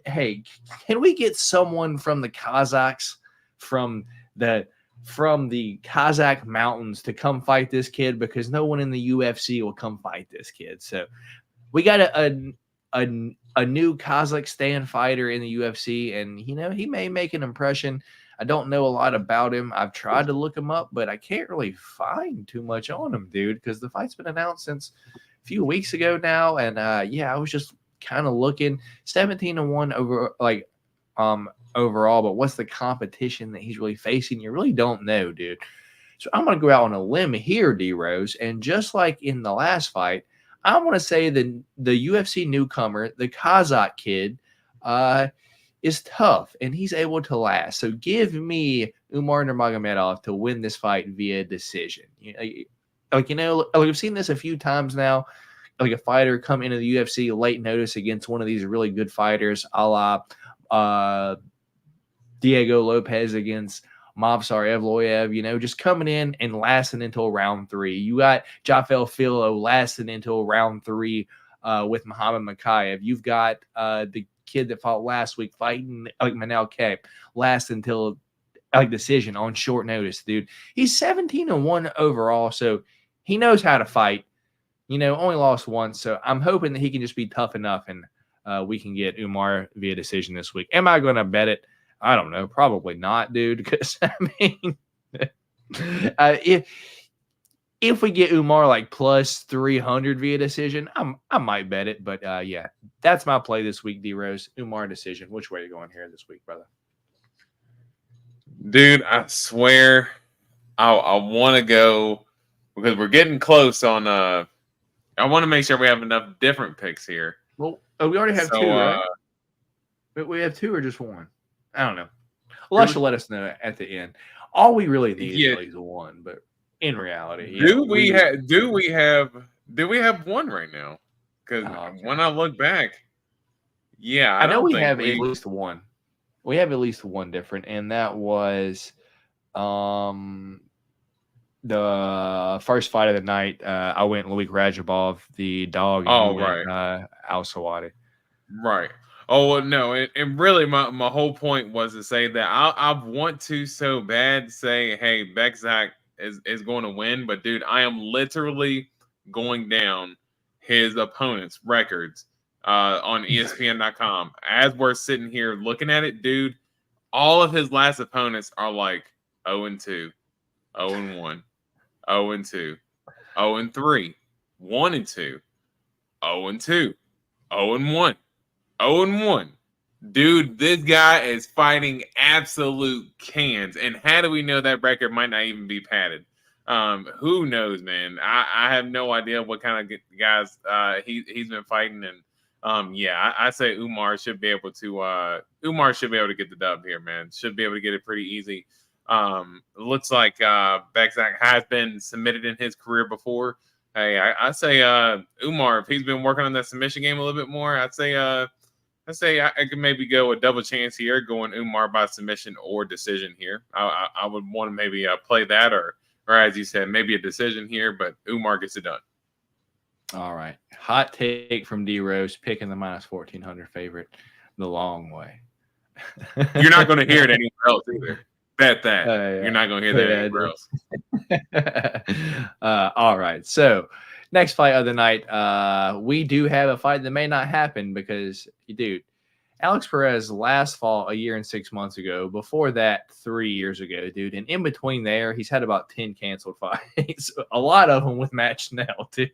Speaker 2: Hey, can we get someone from the Kazakhs, from the Kazakh mountains to come fight this kid? Because no one in the UFC will come fight this kid. So we got a new Kazakhstan fighter in the UFC, and he may make an impression. I don't know a lot about him. I've tried to look him up, but I can't really find too much on him, dude, because the fight's been announced since a few weeks ago now. And I was just kind of looking 17-1 over overall, but what's the competition that he's really facing? You really don't know, dude. So I'm going to go out on a limb here, D-Rose, and just like in the last fight, I want to say the UFC newcomer, the Kazakh kid, is tough, and he's able to last. So give me Umar Nurmagomedov to win this fight via decision. We've seen this a few times now. Like a fighter come into the UFC late notice against one of these really good fighters, a la Diego Lopez against Movsar Evloev, just coming in and lasting until round 3. You got Jafel Filo lasting until round 3 with Muhammad Makayev. You've got the kid that fought last week fighting like Manel Kape last until decision on short notice, dude. He's 17-1 overall, so he knows how to fight. Only lost once, so I'm hoping that he can just be tough enough and we can get Umar via decision this week. Am I going to bet it? I don't know. Probably not, dude, because, if we get Umar like plus 300 via decision, I might bet it. But, yeah, that's my play this week, D-Rose. Umar decision. Which way are you going here this week, brother?
Speaker 3: Dude, I swear I want to go because we're getting close on I want to make sure we have enough different picks here.
Speaker 2: Well, we already have 2, right? But we have 2 or just 1? I don't know. Well, she'll let us know at the end. All we really need is at least 1, but in reality,
Speaker 3: do we have 1 right now? Because when I look back,
Speaker 2: I know we have at least 1. We have at least 1 different, and that was the first fight of the night. I went Luik Rajabov, the dog.
Speaker 3: Right.
Speaker 2: Al Sawadi.
Speaker 3: Right. Oh, no. And really, my whole point was to say that I want to so bad say, hey, Bekzak is going to win. But, dude, I am literally going down his opponent's records on ESPN.com. As we're sitting here looking at it, dude, all of his last opponents are like 0-2, 0-1, 0-2, 0-3, 1-2, 0-2, 0-1, 0-1. Dude, this guy is fighting absolute cans. And how do we know that record might not even be padded? Who knows, man? I have no idea what kind of guys he's been fighting. And I say Umar should be able to get the dub here, man. Should be able to get it pretty easy. Looks like Bekzak has been submitted in his career before. Hey, I say Umar, if he's been working on that submission game a little bit more, I'd say I could maybe go a double chance here, going Umar by submission or decision here. I would want to maybe play that, or as you said, maybe a decision here, but Umar gets it done.
Speaker 2: All right. Hot take from D-Rose, picking the minus 1,400 favorite the long way.
Speaker 3: You're not going to hear it anywhere else either. Bet that.
Speaker 2: Yeah.
Speaker 3: You're not going to hear that anywhere else.
Speaker 2: All right. So, next fight of the night, we do have a fight that may not happen because, dude, Alex Perez last fought a year and 6 months ago. Before that, 3 years ago, dude. And in between there, he's had about 10 canceled fights. A lot of them with Matt Schnell, too.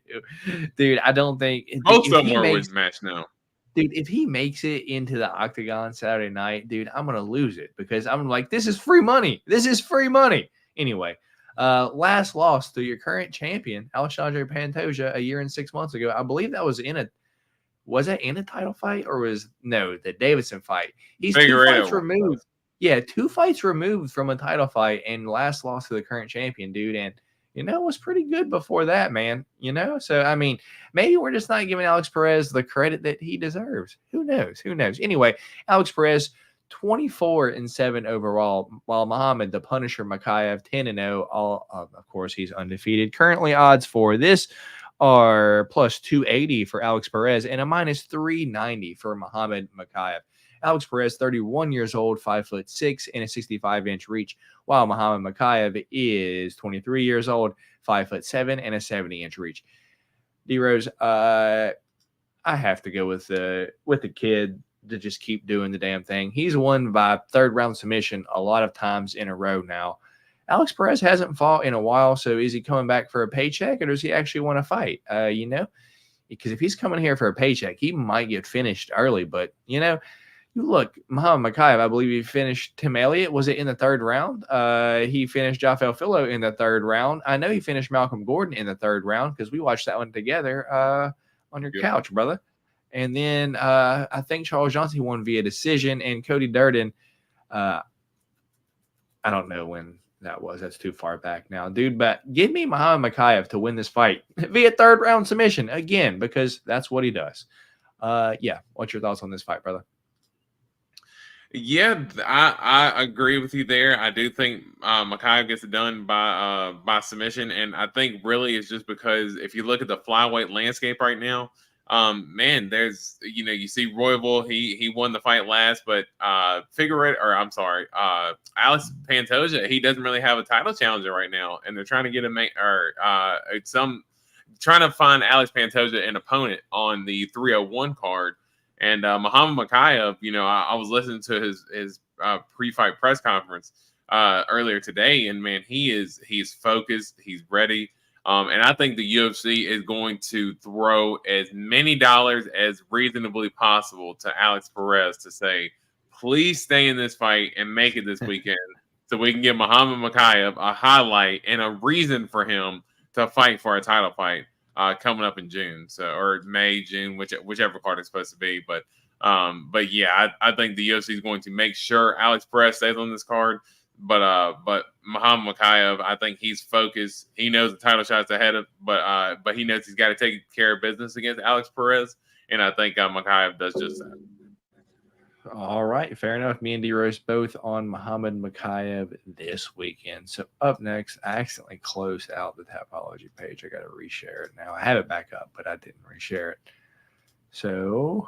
Speaker 2: Dude, I don't think...
Speaker 3: Most of them were with Matt Schnell.
Speaker 2: Dude, if he makes it into the Octagon Saturday night, dude, I'm going to lose it because I'm like, this is free money. This is free money. Anyway. Last loss to your current champion, Alexandre Pantoja, a year and 6 months ago. I believe that was in a title fight or the Davidson fight. He's 2 fights removed. Yeah, 2 fights removed from a title fight and last loss to the current champion, dude. And, it was pretty good before that, man. So, I mean, maybe we're just not giving Alex Perez the credit that he deserves. Who knows? Anyway, Alex Perez, 24-7 overall, while Muhammad the Punisher Makayev 10-0. Of course, he's undefeated. Currently, odds for this are plus 280 for Alex Perez and a minus 390 for Muhammad Makayev. Alex Perez, 31 years old, 5'6" and a 65-inch reach, while Muhammad Makayev is 23 years old, 5'7" and a 70-inch reach. D-Rose, I have to go with the kid to just keep doing the damn thing. He's won by third round submission a lot of times in a row now. Alex Perez hasn't fought in a while, so is he coming back for a paycheck or does he actually want to fight? Because if he's coming here for a paycheck, he might get finished early. But, you look, Muhammad Makayev, I believe he finished Tim Elliott. Was it in the third round? He finished Jafel Fillo in the third round. I know he finished Malcolm Gordon in the third round because we watched that one together on your couch, brother. And then I think Charles Johnson won via decision, and Cody Durden, I don't know when that was. That's too far back now, dude. But give me Muhammad Makayev to win this fight via third round submission again, because that's what he does. What's your thoughts on this fight, brother?
Speaker 3: Yeah, I agree with you there. I do think Makayev gets it done by submission, and I think really it's just because if you look at the flyweight landscape right now, there's you see Royval, he won the fight last, but Alex Pantoja, he doesn't really have a title challenger right now, and they're trying to get trying to find Alex Pantoja an opponent on the 301 card. And Muhammad Makayev, I was listening to his pre-fight press conference earlier today, and man, he's focused, he's ready. And I think the UFC is going to throw as many dollars as reasonably possible to Alex Perez to say, please stay in this fight and make it this weekend so we can give Muhammad Makayev a highlight and a reason for him to fight for a title fight coming up in June, or May, June, whichever card it's supposed to be. But yeah, I think the UFC is going to make sure Alex Perez stays on this card. But Muhammad Makayev, I think he's focused. He knows the title shot's ahead of, but he knows he's got to take care of business against Alex Perez, and I think Makayev does just that.
Speaker 2: All right, fair enough. Me and D-Rose both on Muhammad Makayev this weekend. So up next, I accidentally closed out the Tapology page. I got to reshare it now. I have it back up, but I didn't reshare it. So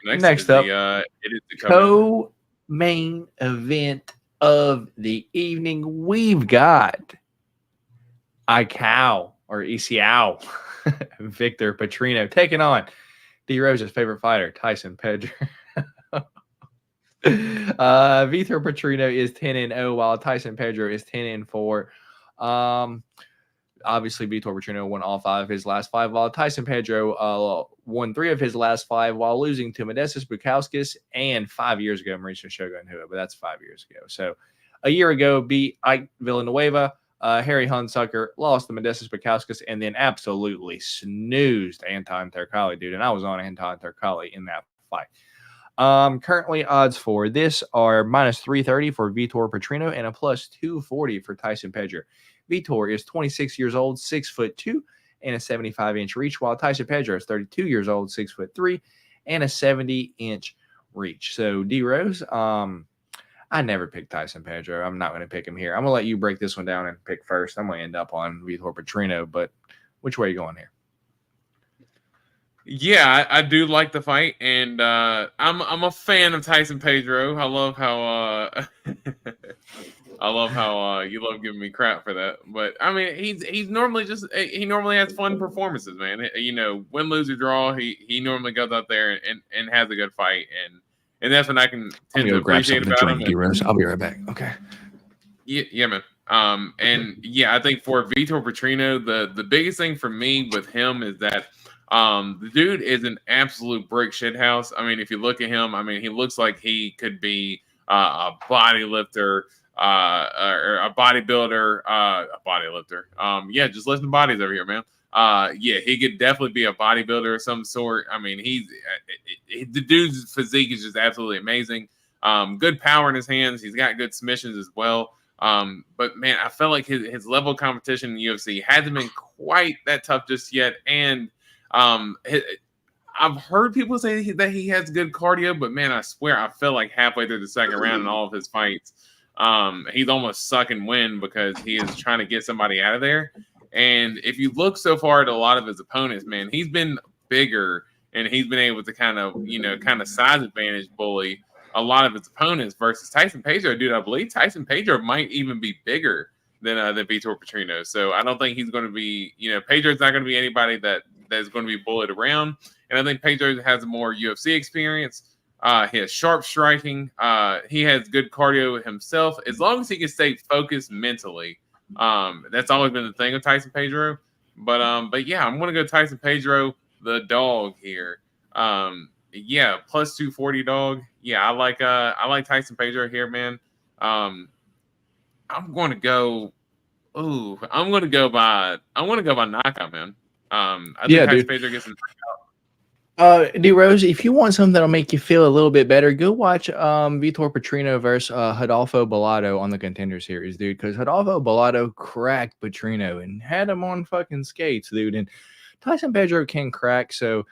Speaker 2: next up, it is the co-main event of the evening. We've got Icao or ECO, Victor Petrino, taking on D Rose's favorite fighter, Tyson Pedro. Vitor Petrino is 10-0, while Tyson Pedro is 10-4. Obviously, Vitor Petrino won all 5 of his last 5, while Tyson Pedro won 3 of his last 5, while losing to Modestas Bukauskas and 5 years ago, Mauricio Shogun Hua, but that's 5 years ago. So a year ago, beat Ike Villanueva, Harry Hunsucker, lost to Modestas Bukauskas, and then absolutely snoozed Anton Turkalj, dude. And I was on Anton Turkalj in that fight. Currently, odds for this are minus 330 for Vitor Petrino and a plus 240 for Tyson Pedro. Vitor is 26 years old, 6'2", and a 75-inch reach, while Tyson Pedro is 32 years old, 6'3", and a 70-inch reach. So, D Rose, I never picked Tyson Pedro. I'm not going to pick him here. I'm going to let you break this one down and pick first. I'm going to end up on Vitor Petrino, but which way are you going here?
Speaker 3: Yeah, I do like the fight, and I'm a fan of Tyson Pedro. I love how you love giving me crap for that. But I mean, he normally has fun performances, man. You know, win, lose, or draw, he normally goes out there and has a good fight, and that's what I can tend to appreciate about him.
Speaker 2: D-Rose. I'll be right back. Okay.
Speaker 3: Yeah, man. And yeah, I think for Vitor Petrino, the biggest thing for me with him is that the dude is an absolute brick shithouse. I mean, if you look at him, I mean, he looks like he could be a body lifter, or a bodybuilder, a body lifter. Yeah, just listen to bodies over here, man. Yeah, he could definitely be a bodybuilder of some sort. I mean, the dude's physique is just absolutely amazing. Good power in his hands. He's got good submissions as well. But man, I felt like his level of competition in the UFC hasn't been quite that tough just yet. And I've heard people say that he has good cardio, but man, I swear I felt like halfway through the second round in all of his fights, he's almost sucking wind because he is trying to get somebody out of there. And if you look so far at a lot of his opponents, man, he's been bigger and he's been able to kind of size advantage bully a lot of his opponents versus Tyson Pedro. Dude, I believe Tyson Pedro might even be bigger than Vitor Petrino. So I don't think he's going to be, Pedro's not going to be anybody that's going to be bullied around. And I think Pedro has more UFC experience. He has sharp striking. He has good cardio himself. As long as he can stay focused mentally, that's always been the thing with Tyson Pedro. But yeah, I'm going to go Tyson Pedro, the dog here. Yeah, plus 240 dog. Yeah, I like Tyson Pedro here, man. I'm going to go by knockout, man. I think Tyson Pedro gets some knockout.
Speaker 2: D Rose, if you want something that'll make you feel a little bit better, go watch Vitor Petrino versus Rodolfo Bellato on the Contender Series, dude. Because Rodolfo Bellato cracked Petrino and had him on fucking skates, dude. And Tyson Pedro can crack, so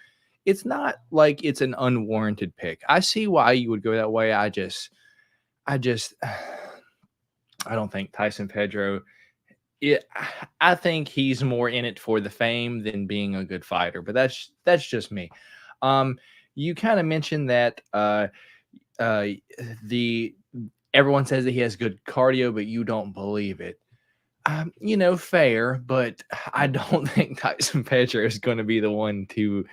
Speaker 2: it's not like it's an unwarranted pick. I see why you would go that way. I don't think Tyson Pedro. I think he's more in it for the fame than being a good fighter, but that's just me. You kind of mentioned that everyone says that he has good cardio, but you don't believe it. Fair, but I don't think Tyson Pedro is going to be the one to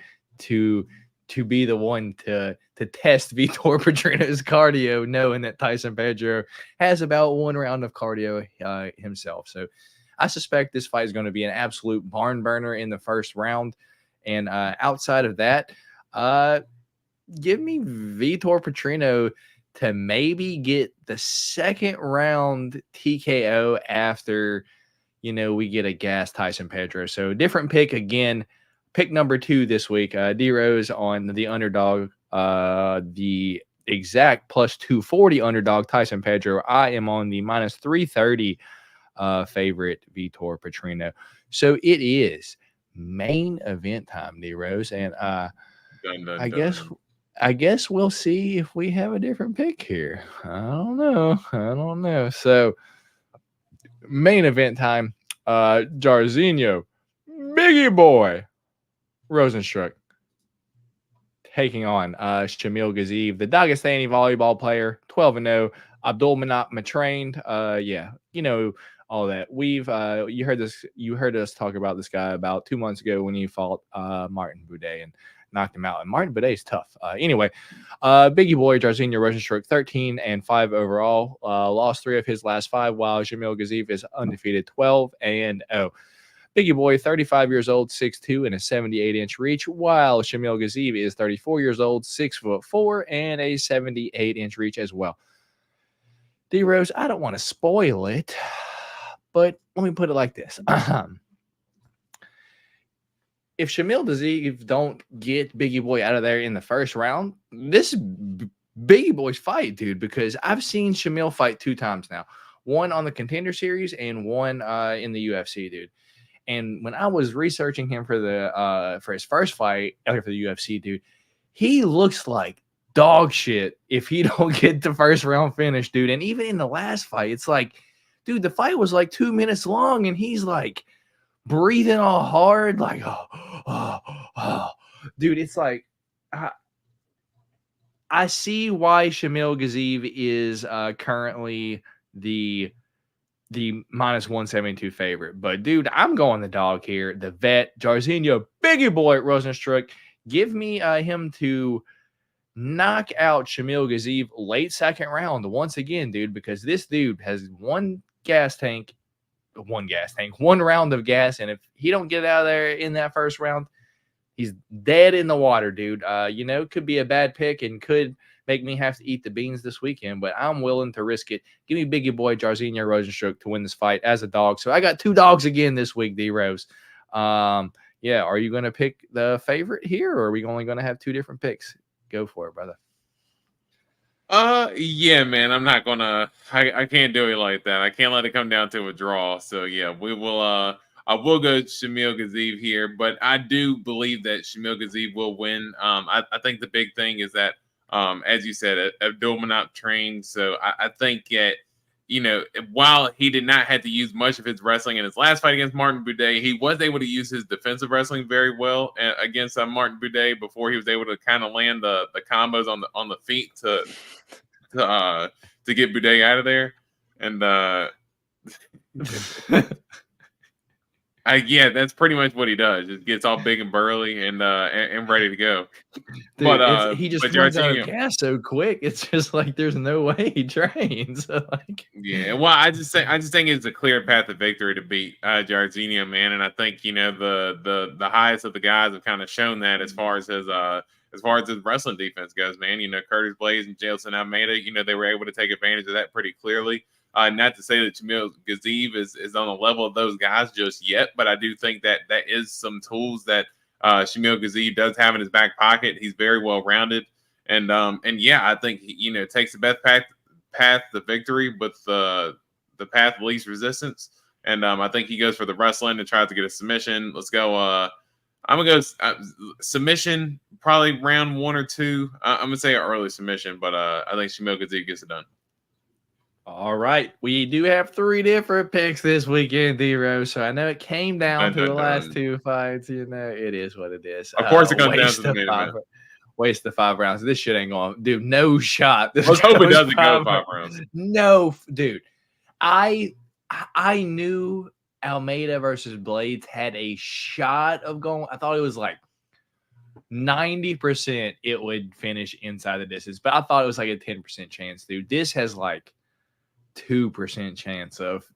Speaker 2: be the one to test Vitor Petrino's cardio, knowing that Tyson Pedro has about one round of cardio himself. So I suspect this fight is going to be an absolute barn burner in the first round. And outside of that, give me Vitor Petrino to maybe get the second round TKO after, we get a gas Tyson Pedro. So different pick again. Pick number 2 this week. D Rose on the underdog, the exact plus 240 underdog Tyson Pedro. I am on the minus 330 favorite Vitor Petrino. So it is main event time, D Rose, and I guess we'll see if we have a different pick here. I don't know. So main event time. Jairzinho, Biggie Boy, Rozenstruik taking on Shamil Gaziev, the Dagestani volleyball player, 12-0. Abdul Manap trained. all that. We've you heard us talk about this guy about 2 months ago when he fought Martin Buday and knocked him out. And Martin Buday is tough. Anyway, Biggie Boy Jairzinho Rozenstruik 13-5 overall. Lost 3 of his last 5, while Shamil Gaziev is undefeated 12-0. Biggie Boy, 35 years old, 6'2", and a 78-inch reach, while Shamil Gaziev is 34 years old, 6'4", and a 78-inch reach as well. D-Rose, I don't want to spoil it, but let me put it like this. If Shamil Gaziev don't get Biggie Boy out of there in the first round, this is Biggie Boy's fight, dude, because I've seen Shamil fight 2 times now. One on the Contender Series and one in the UFC, dude. And when I was researching him for his first fight for the UFC, dude, he looks like dog shit if he don't get the first round finish, dude. And even in the last fight, it's like, dude, the fight was like 2 minutes long, and he's like breathing all hard, like, dude. It's like I see why Shamil Gaziev is currently the minus 172 favorite. But, dude, I'm going the dog here. The vet, Jairzinho, Biggie Boy Rozenstruik. Give me him to knock out Shamil Gaziev late second round once again, dude, because this dude has one round of gas, and if he don't get out of there in that first round, he's dead in the water, dude. Could be a bad pick and could make me have to eat the beans this weekend, but I'm willing to risk it. Give me Biggie Boy Jairzinho Rozenstruik to win this fight as a dog. So I got 2 dogs again this week, D-Rose. Are you going to pick the favorite here, or are we only going to have 2 different picks? Go for it, brother.
Speaker 3: Yeah, man. I'm not gonna. I can't do it like that. I can't let it come down to a draw. So yeah, we will. I will go Shamil Gaziev here, but I do believe that Shamil Gaziev will win. I think the big thing is that, as you said, Abdulmanap trained. So I think that, while he did not have to use much of his wrestling in his last fight against Martin Buday, he was able to use his defensive wrestling very well against Martin Buday before he was able to kind of land the combos on the feet to get Buday out of there. And that's pretty much what he does. Just gets all big and burly and ready to go.
Speaker 2: Dude, but he just runs out of gas so quick. It's just like there's no way he trains.
Speaker 3: Well, I just think it's a clear path to victory to beat Jairzinho, man. And I think the highest of the guys have kind of shown that as far as his wrestling defense goes, man. Curtis Blades and Jailson Almeida, they were able to take advantage of that pretty clearly. Not to say that Shamil Gaziev is on the level of those guys just yet, but I do think that is some tools that Shamil Gaziev does have in his back pocket. He's very well rounded, and I think he, takes the best path to victory with the path of least resistance. And I think he goes for the wrestling and tries to get a submission. Let's go. I'm gonna go submission, probably round 1 or 2. I'm gonna say an early submission, but I think Shamil Gaziev gets it done.
Speaker 2: All right. We do have 3 different picks this weekend, D-Rose. So I know it came down to the last 2 fights. It is what it is.
Speaker 3: Of course, it comes down to the main event.
Speaker 2: Waste the 5 rounds. This shit ain't going, dude. No shot.
Speaker 3: Let's hope it doesn't go 5 rounds.
Speaker 2: No, dude. I knew Almeida versus Blades had a shot of going. I thought it was like 90% it would finish inside the distance, but I thought it was like a 10% chance, dude. This has like 2% chance of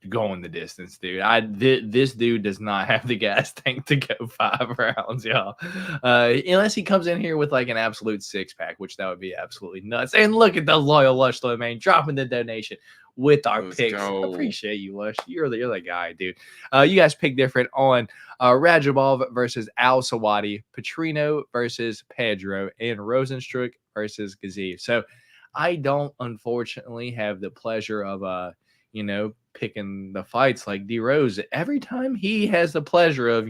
Speaker 2: going the distance, dude. This dude does not have the gas tank to go 5 rounds, y'all. Unless he comes in here with like an absolute 6-pack, which that would be absolutely nuts. And look at the loyal Lush man dropping the donation with our picks. Go. Appreciate you, Lush. You're the guy, dude. You guys pick different on Rajabov versus Al Sawadi, Petrino versus Pedro, and Rozenstruik versus Gaziev. So I don't, unfortunately, have the pleasure of, picking the fights like D-Rose. Every time he has the pleasure of,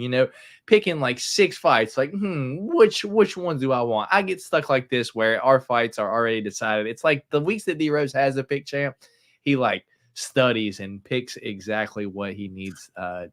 Speaker 2: picking like 6 fights, like, which ones do I want? I get stuck like this where our fights are already decided. It's like the weeks that D-Rose has a pick champ, he like studies and picks exactly what he needs to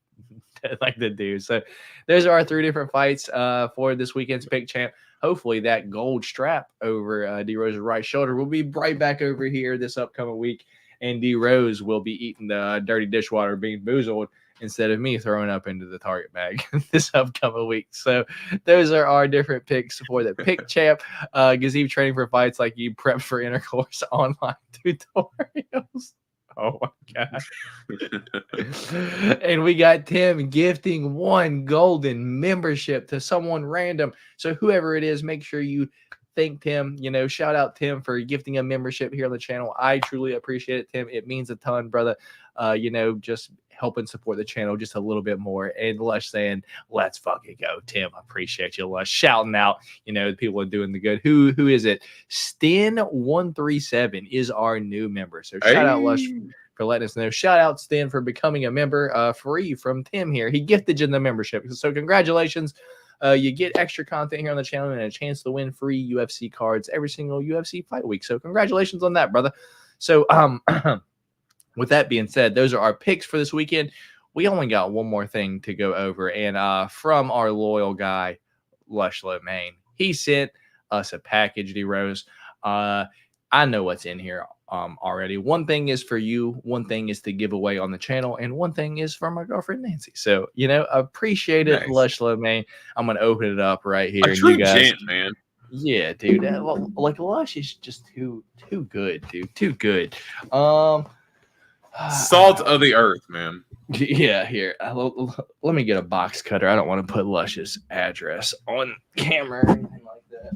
Speaker 2: do. So those are our 3 different fights for this weekend's pick champ. Hopefully that gold strap over D-Rose's right shoulder will be right back over here this upcoming week and D Rose will be eating the dirty dishwater being boozled instead of me throwing up into the target bag this upcoming week. So those are our different picks for the pick champ. Gaziev training for fights like you, prep for intercourse, online tutorials. Oh my God. And we got Tim gifting 1 golden membership to someone random. So whoever it is, make sure you thank Tim. Shout out Tim for gifting a membership here on the channel. I truly appreciate it, Tim. It means a ton, brother. Just helping support the channel just a little bit more. And Lush saying, let's fucking go, Tim. I appreciate you, Lush. Shouting out, the people are doing the good. Who is it? Stin137 is our new member. So shout out Lush for letting us know. Shout out Stin for becoming a member free from Tim here. He gifted you the membership. So congratulations. You get extra content here on the channel and a chance to win free UFC cards every single UFC fight week. So congratulations on that, brother. So with that being said, those are our picks for this weekend. We only got one more thing to go over, and from our loyal guy, Lush Main, he sent us a package, D Rose. I know what's in here already. One thing is for you, one thing is to give away on the channel, and one thing is for my girlfriend Nancy. So appreciate it, nice. Lush Main. I'm gonna open it up right here.
Speaker 3: A true you guys, gent, man.
Speaker 2: Yeah, dude. Like Lush is just too good, dude. Too good.
Speaker 3: Salt of the earth, man.
Speaker 2: Yeah, here. Let me get a box cutter. I don't want to put Lush's address on camera or anything like that.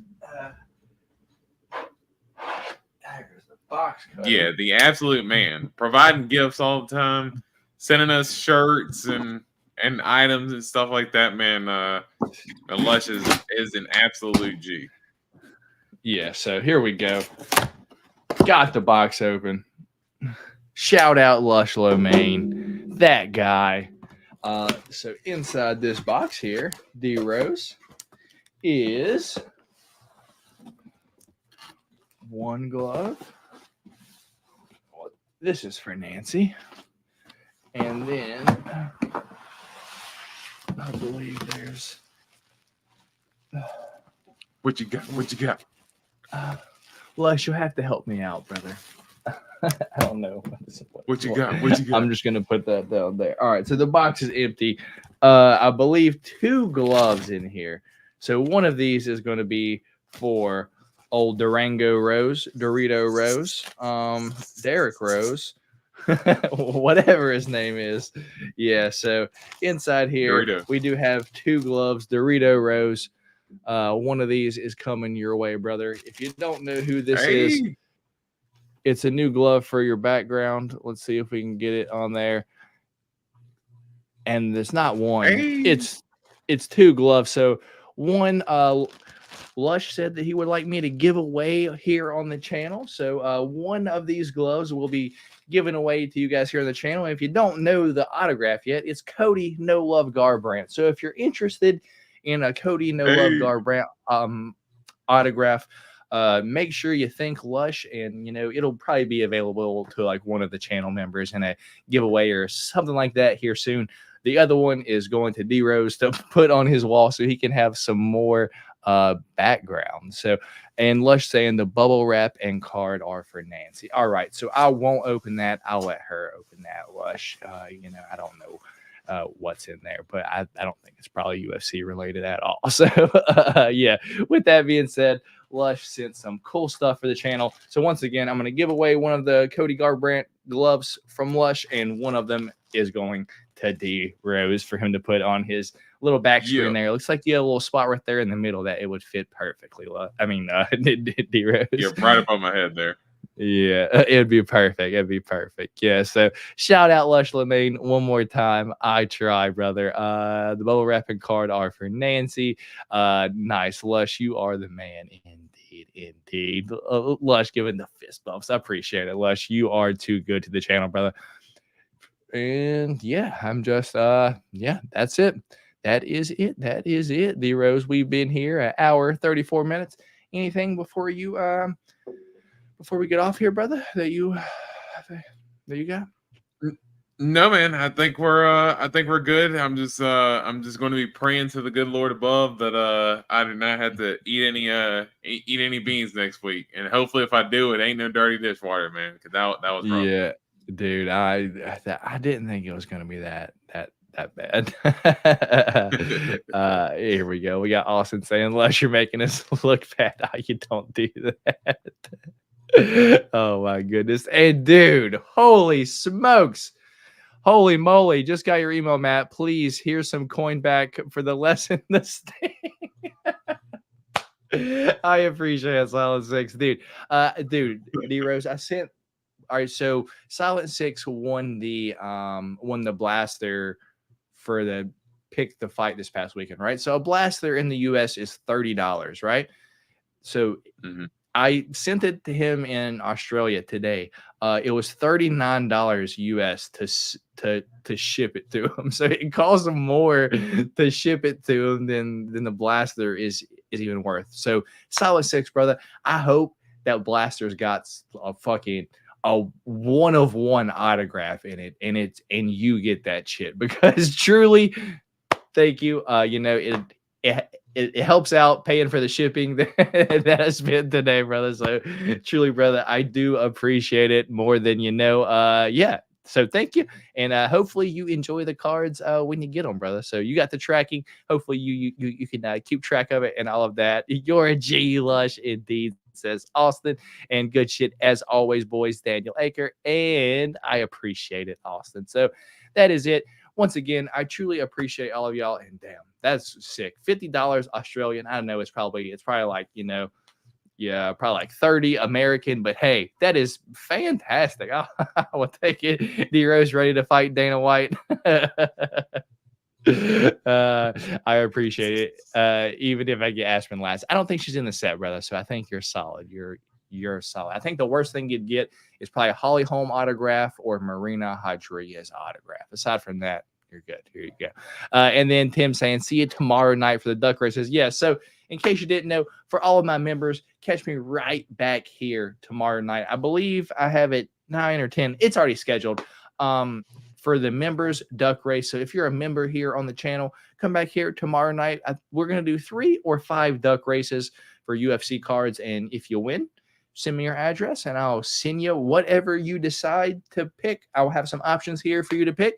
Speaker 2: There's the box cutter.
Speaker 3: Yeah, the absolute man. Providing gifts all the time, sending us shirts and items and stuff like that, man. Lush is an absolute G.
Speaker 2: Yeah, so here we go. Got the box open. Shout out Lush Main, that guy. So inside this box here, D Rose, is 1 glove. This is for Nancy. And then I believe there's
Speaker 3: what you got?
Speaker 2: Lush, you'll have to help me out, brother. I don't know.
Speaker 3: What you got?
Speaker 2: I'm just going to put that down there. All right. So the box is empty. I believe 2 gloves in here. So one of these is going to be for old Durango Rose, Dorito Rose, Derek Rose, whatever his name is. Yeah. So inside here, Dorito. We do have 2 gloves, Dorito Rose. One of these is coming your way, brother. If you don't know who this is, it's a new glove for your background. Let's see if we can get it on there. And there's not one. It's 2 gloves. So one, Lush said that he would like me to give away here on the channel. So one of these gloves will be given away to you guys here on the channel. And if you don't know the autograph yet, it's Cody No Love Garbrandt. So if you're interested in a Cody No Love Garbrandt autograph, make sure you thank Lush, and it'll probably be available to like one of the channel members in a giveaway or something like that here soon. The other one is going to D Rose to put on his wall so he can have some more background. So, and Lush saying the bubble wrap and card are for Nancy. All right, so I won't open that. I'll let her open that, Lush. I don't know what's in there, but I don't think it's probably UFC related at all. So yeah, with that being said, Lush sent some cool stuff for the channel. So once again, I'm going to give away one of the Cody Garbrandt gloves from Lush, and one of them is going to D Rose for him to put on his little back screen there. It looks like you have a little spot right there in the middle that it would fit perfectly. D Rose.
Speaker 3: You're right above my head there.
Speaker 2: Yeah, it'd be perfect. It'd be perfect. Yeah. So shout out Lush Main one more time. I try, brother. The bubble wrapping card are for Nancy. Nice, Lush. You are the man. Indeed. Lush giving the fist bumps. I appreciate it, Lush. You are too good to the channel, brother. And yeah, I'm just that's it. That is it. D Rose, we've been here an hour 34 minutes. Anything before we get off here, brother, that you got?
Speaker 3: No, man. I think we're good. I'm just going to be praying to the good Lord above that I do not have to eat any beans next week, and hopefully, if I do, it ain't no dirty dishwater, man. Because that was rough.
Speaker 2: Yeah, dude, I didn't think it was gonna be that bad. Here we go. We got Austin saying, "Unless you're making us look bad, you don't do that." Oh my goodness! And dude, holy smokes! Holy moly! Just got your email, Matt. Please, here's some coin back for the lesson. The sting. I appreciate it, Silent Six, dude. D Rose, I sent. All right, so Silent Six won the blaster for the pick the fight this past weekend, right? So a blaster in the US is $30, right? So I sent it to him in Australia today. It was $39 US to ship it to him. So it costs him more to ship it to him than the blaster is even worth. So Silent Six, brother, I hope that blaster's got a fucking a 1-of-1 autograph in it, and you get that shit, because truly, thank you. It helps out paying for the shipping that I spent today, brother. So truly, brother, I do appreciate it more than you know. Yeah. So thank you, and hopefully you enjoy the cards when you get them, brother. So you got the tracking. Hopefully you can keep track of it and all of that. You're a G lush indeed, says Austin, and good shit as always, boys. Daniel Aker, and I appreciate it, Austin. So that is it. Once again, I truly appreciate all of y'all, and damn, that's sick. $50 Australian. I don't know. It's probably like, yeah, probably like 30 American, but hey, that is fantastic. I will take it. D Rose ready to fight Dana White. I appreciate it. Even if I get Aspen last, I don't think she's in the set, brother. So I think you're solid. You're solid. I think the worst thing you'd get is probably a Holly Holm autograph or Marina Rodriguez autograph. Aside from that, you're good. Here you go. And then Tim saying, see you tomorrow night for the duck races. Yeah. So in case you didn't know, for all of my members, catch me right back here tomorrow night. I believe I have it 9 or 10. It's already scheduled for the members duck race. So if you're a member here on the channel, come back here tomorrow night. We're going to do 3 or 5 duck races for UFC cards. And if you win, send me your address and I'll send you whatever you decide to pick. I'll have some options here for you to pick,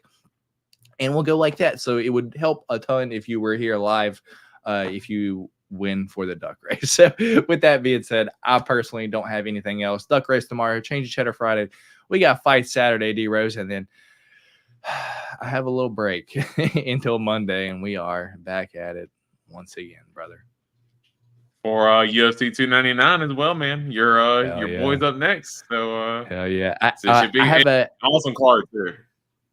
Speaker 2: and we'll go like that. So it would help a ton if you were here live, if you win for the duck race. So with that being said, I personally don't have anything else. Duck race tomorrow, change of cheddar Friday. We got fight Saturday, D Rose, and then I have a little break until Monday, and we are back at it once again, brother.
Speaker 3: For UFC 299 as well, man. Your boy's up next. So
Speaker 2: hell yeah.
Speaker 3: I have an awesome card too.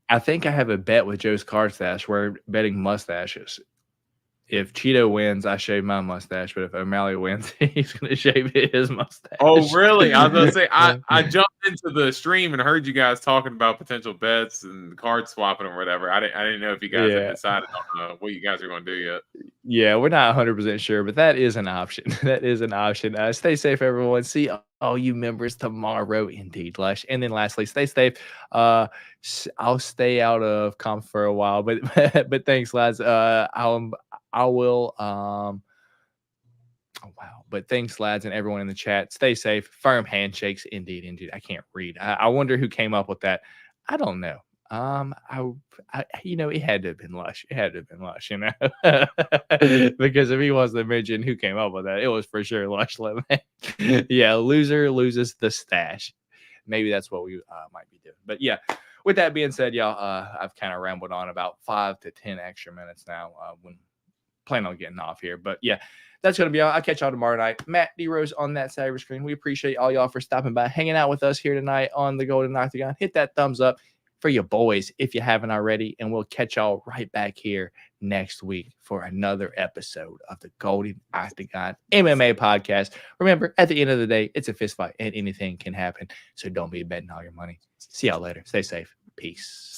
Speaker 2: I think I have a bet with Joe's Card Stash. We're betting mustaches. If Cheeto wins, I shave my mustache. But if O'Malley wins, he's going to shave his mustache.
Speaker 3: Oh, really? I was going to say, I jumped into the stream and heard you guys talking about potential bets and card swapping or whatever. I didn't know if you guys had decided on what you guys are going to do yet.
Speaker 2: Yeah, we're not 100% sure, but that is an option. That is an option. Stay safe, everyone. See all you members tomorrow, indeed, Lush. And then lastly, stay safe. I'll stay out of comp for a while, but thanks, lads. I will. Oh wow! But thanks, lads, and everyone in the chat. Stay safe. Firm handshakes, indeed. I can't read. I wonder who came up with that. I don't know. It had to have been Lush. It had to have been Lush, because if he wasn't mentioned who came up with that, it was for sure Lush Lemon. Yeah, loser loses the stash. Maybe that's what we might be doing. But yeah, with that being said, y'all, I've kind of rambled on about 5 to 10 extra minutes now. When plan on getting off here, but yeah, that's gonna be all. I'll catch y'all tomorrow night. Matt D Rose on that side of the screen. We appreciate all y'all for stopping by, hanging out with us here tonight on the Golden Octagon. Hit that thumbs up for your boys if you haven't already, and we'll catch y'all right back here next week for another episode of the Golden Octagon MMA Podcast. Remember, at the end of the day, it's a fist fight and anything can happen, so don't be betting all your money. See y'all later. Stay safe. Peace.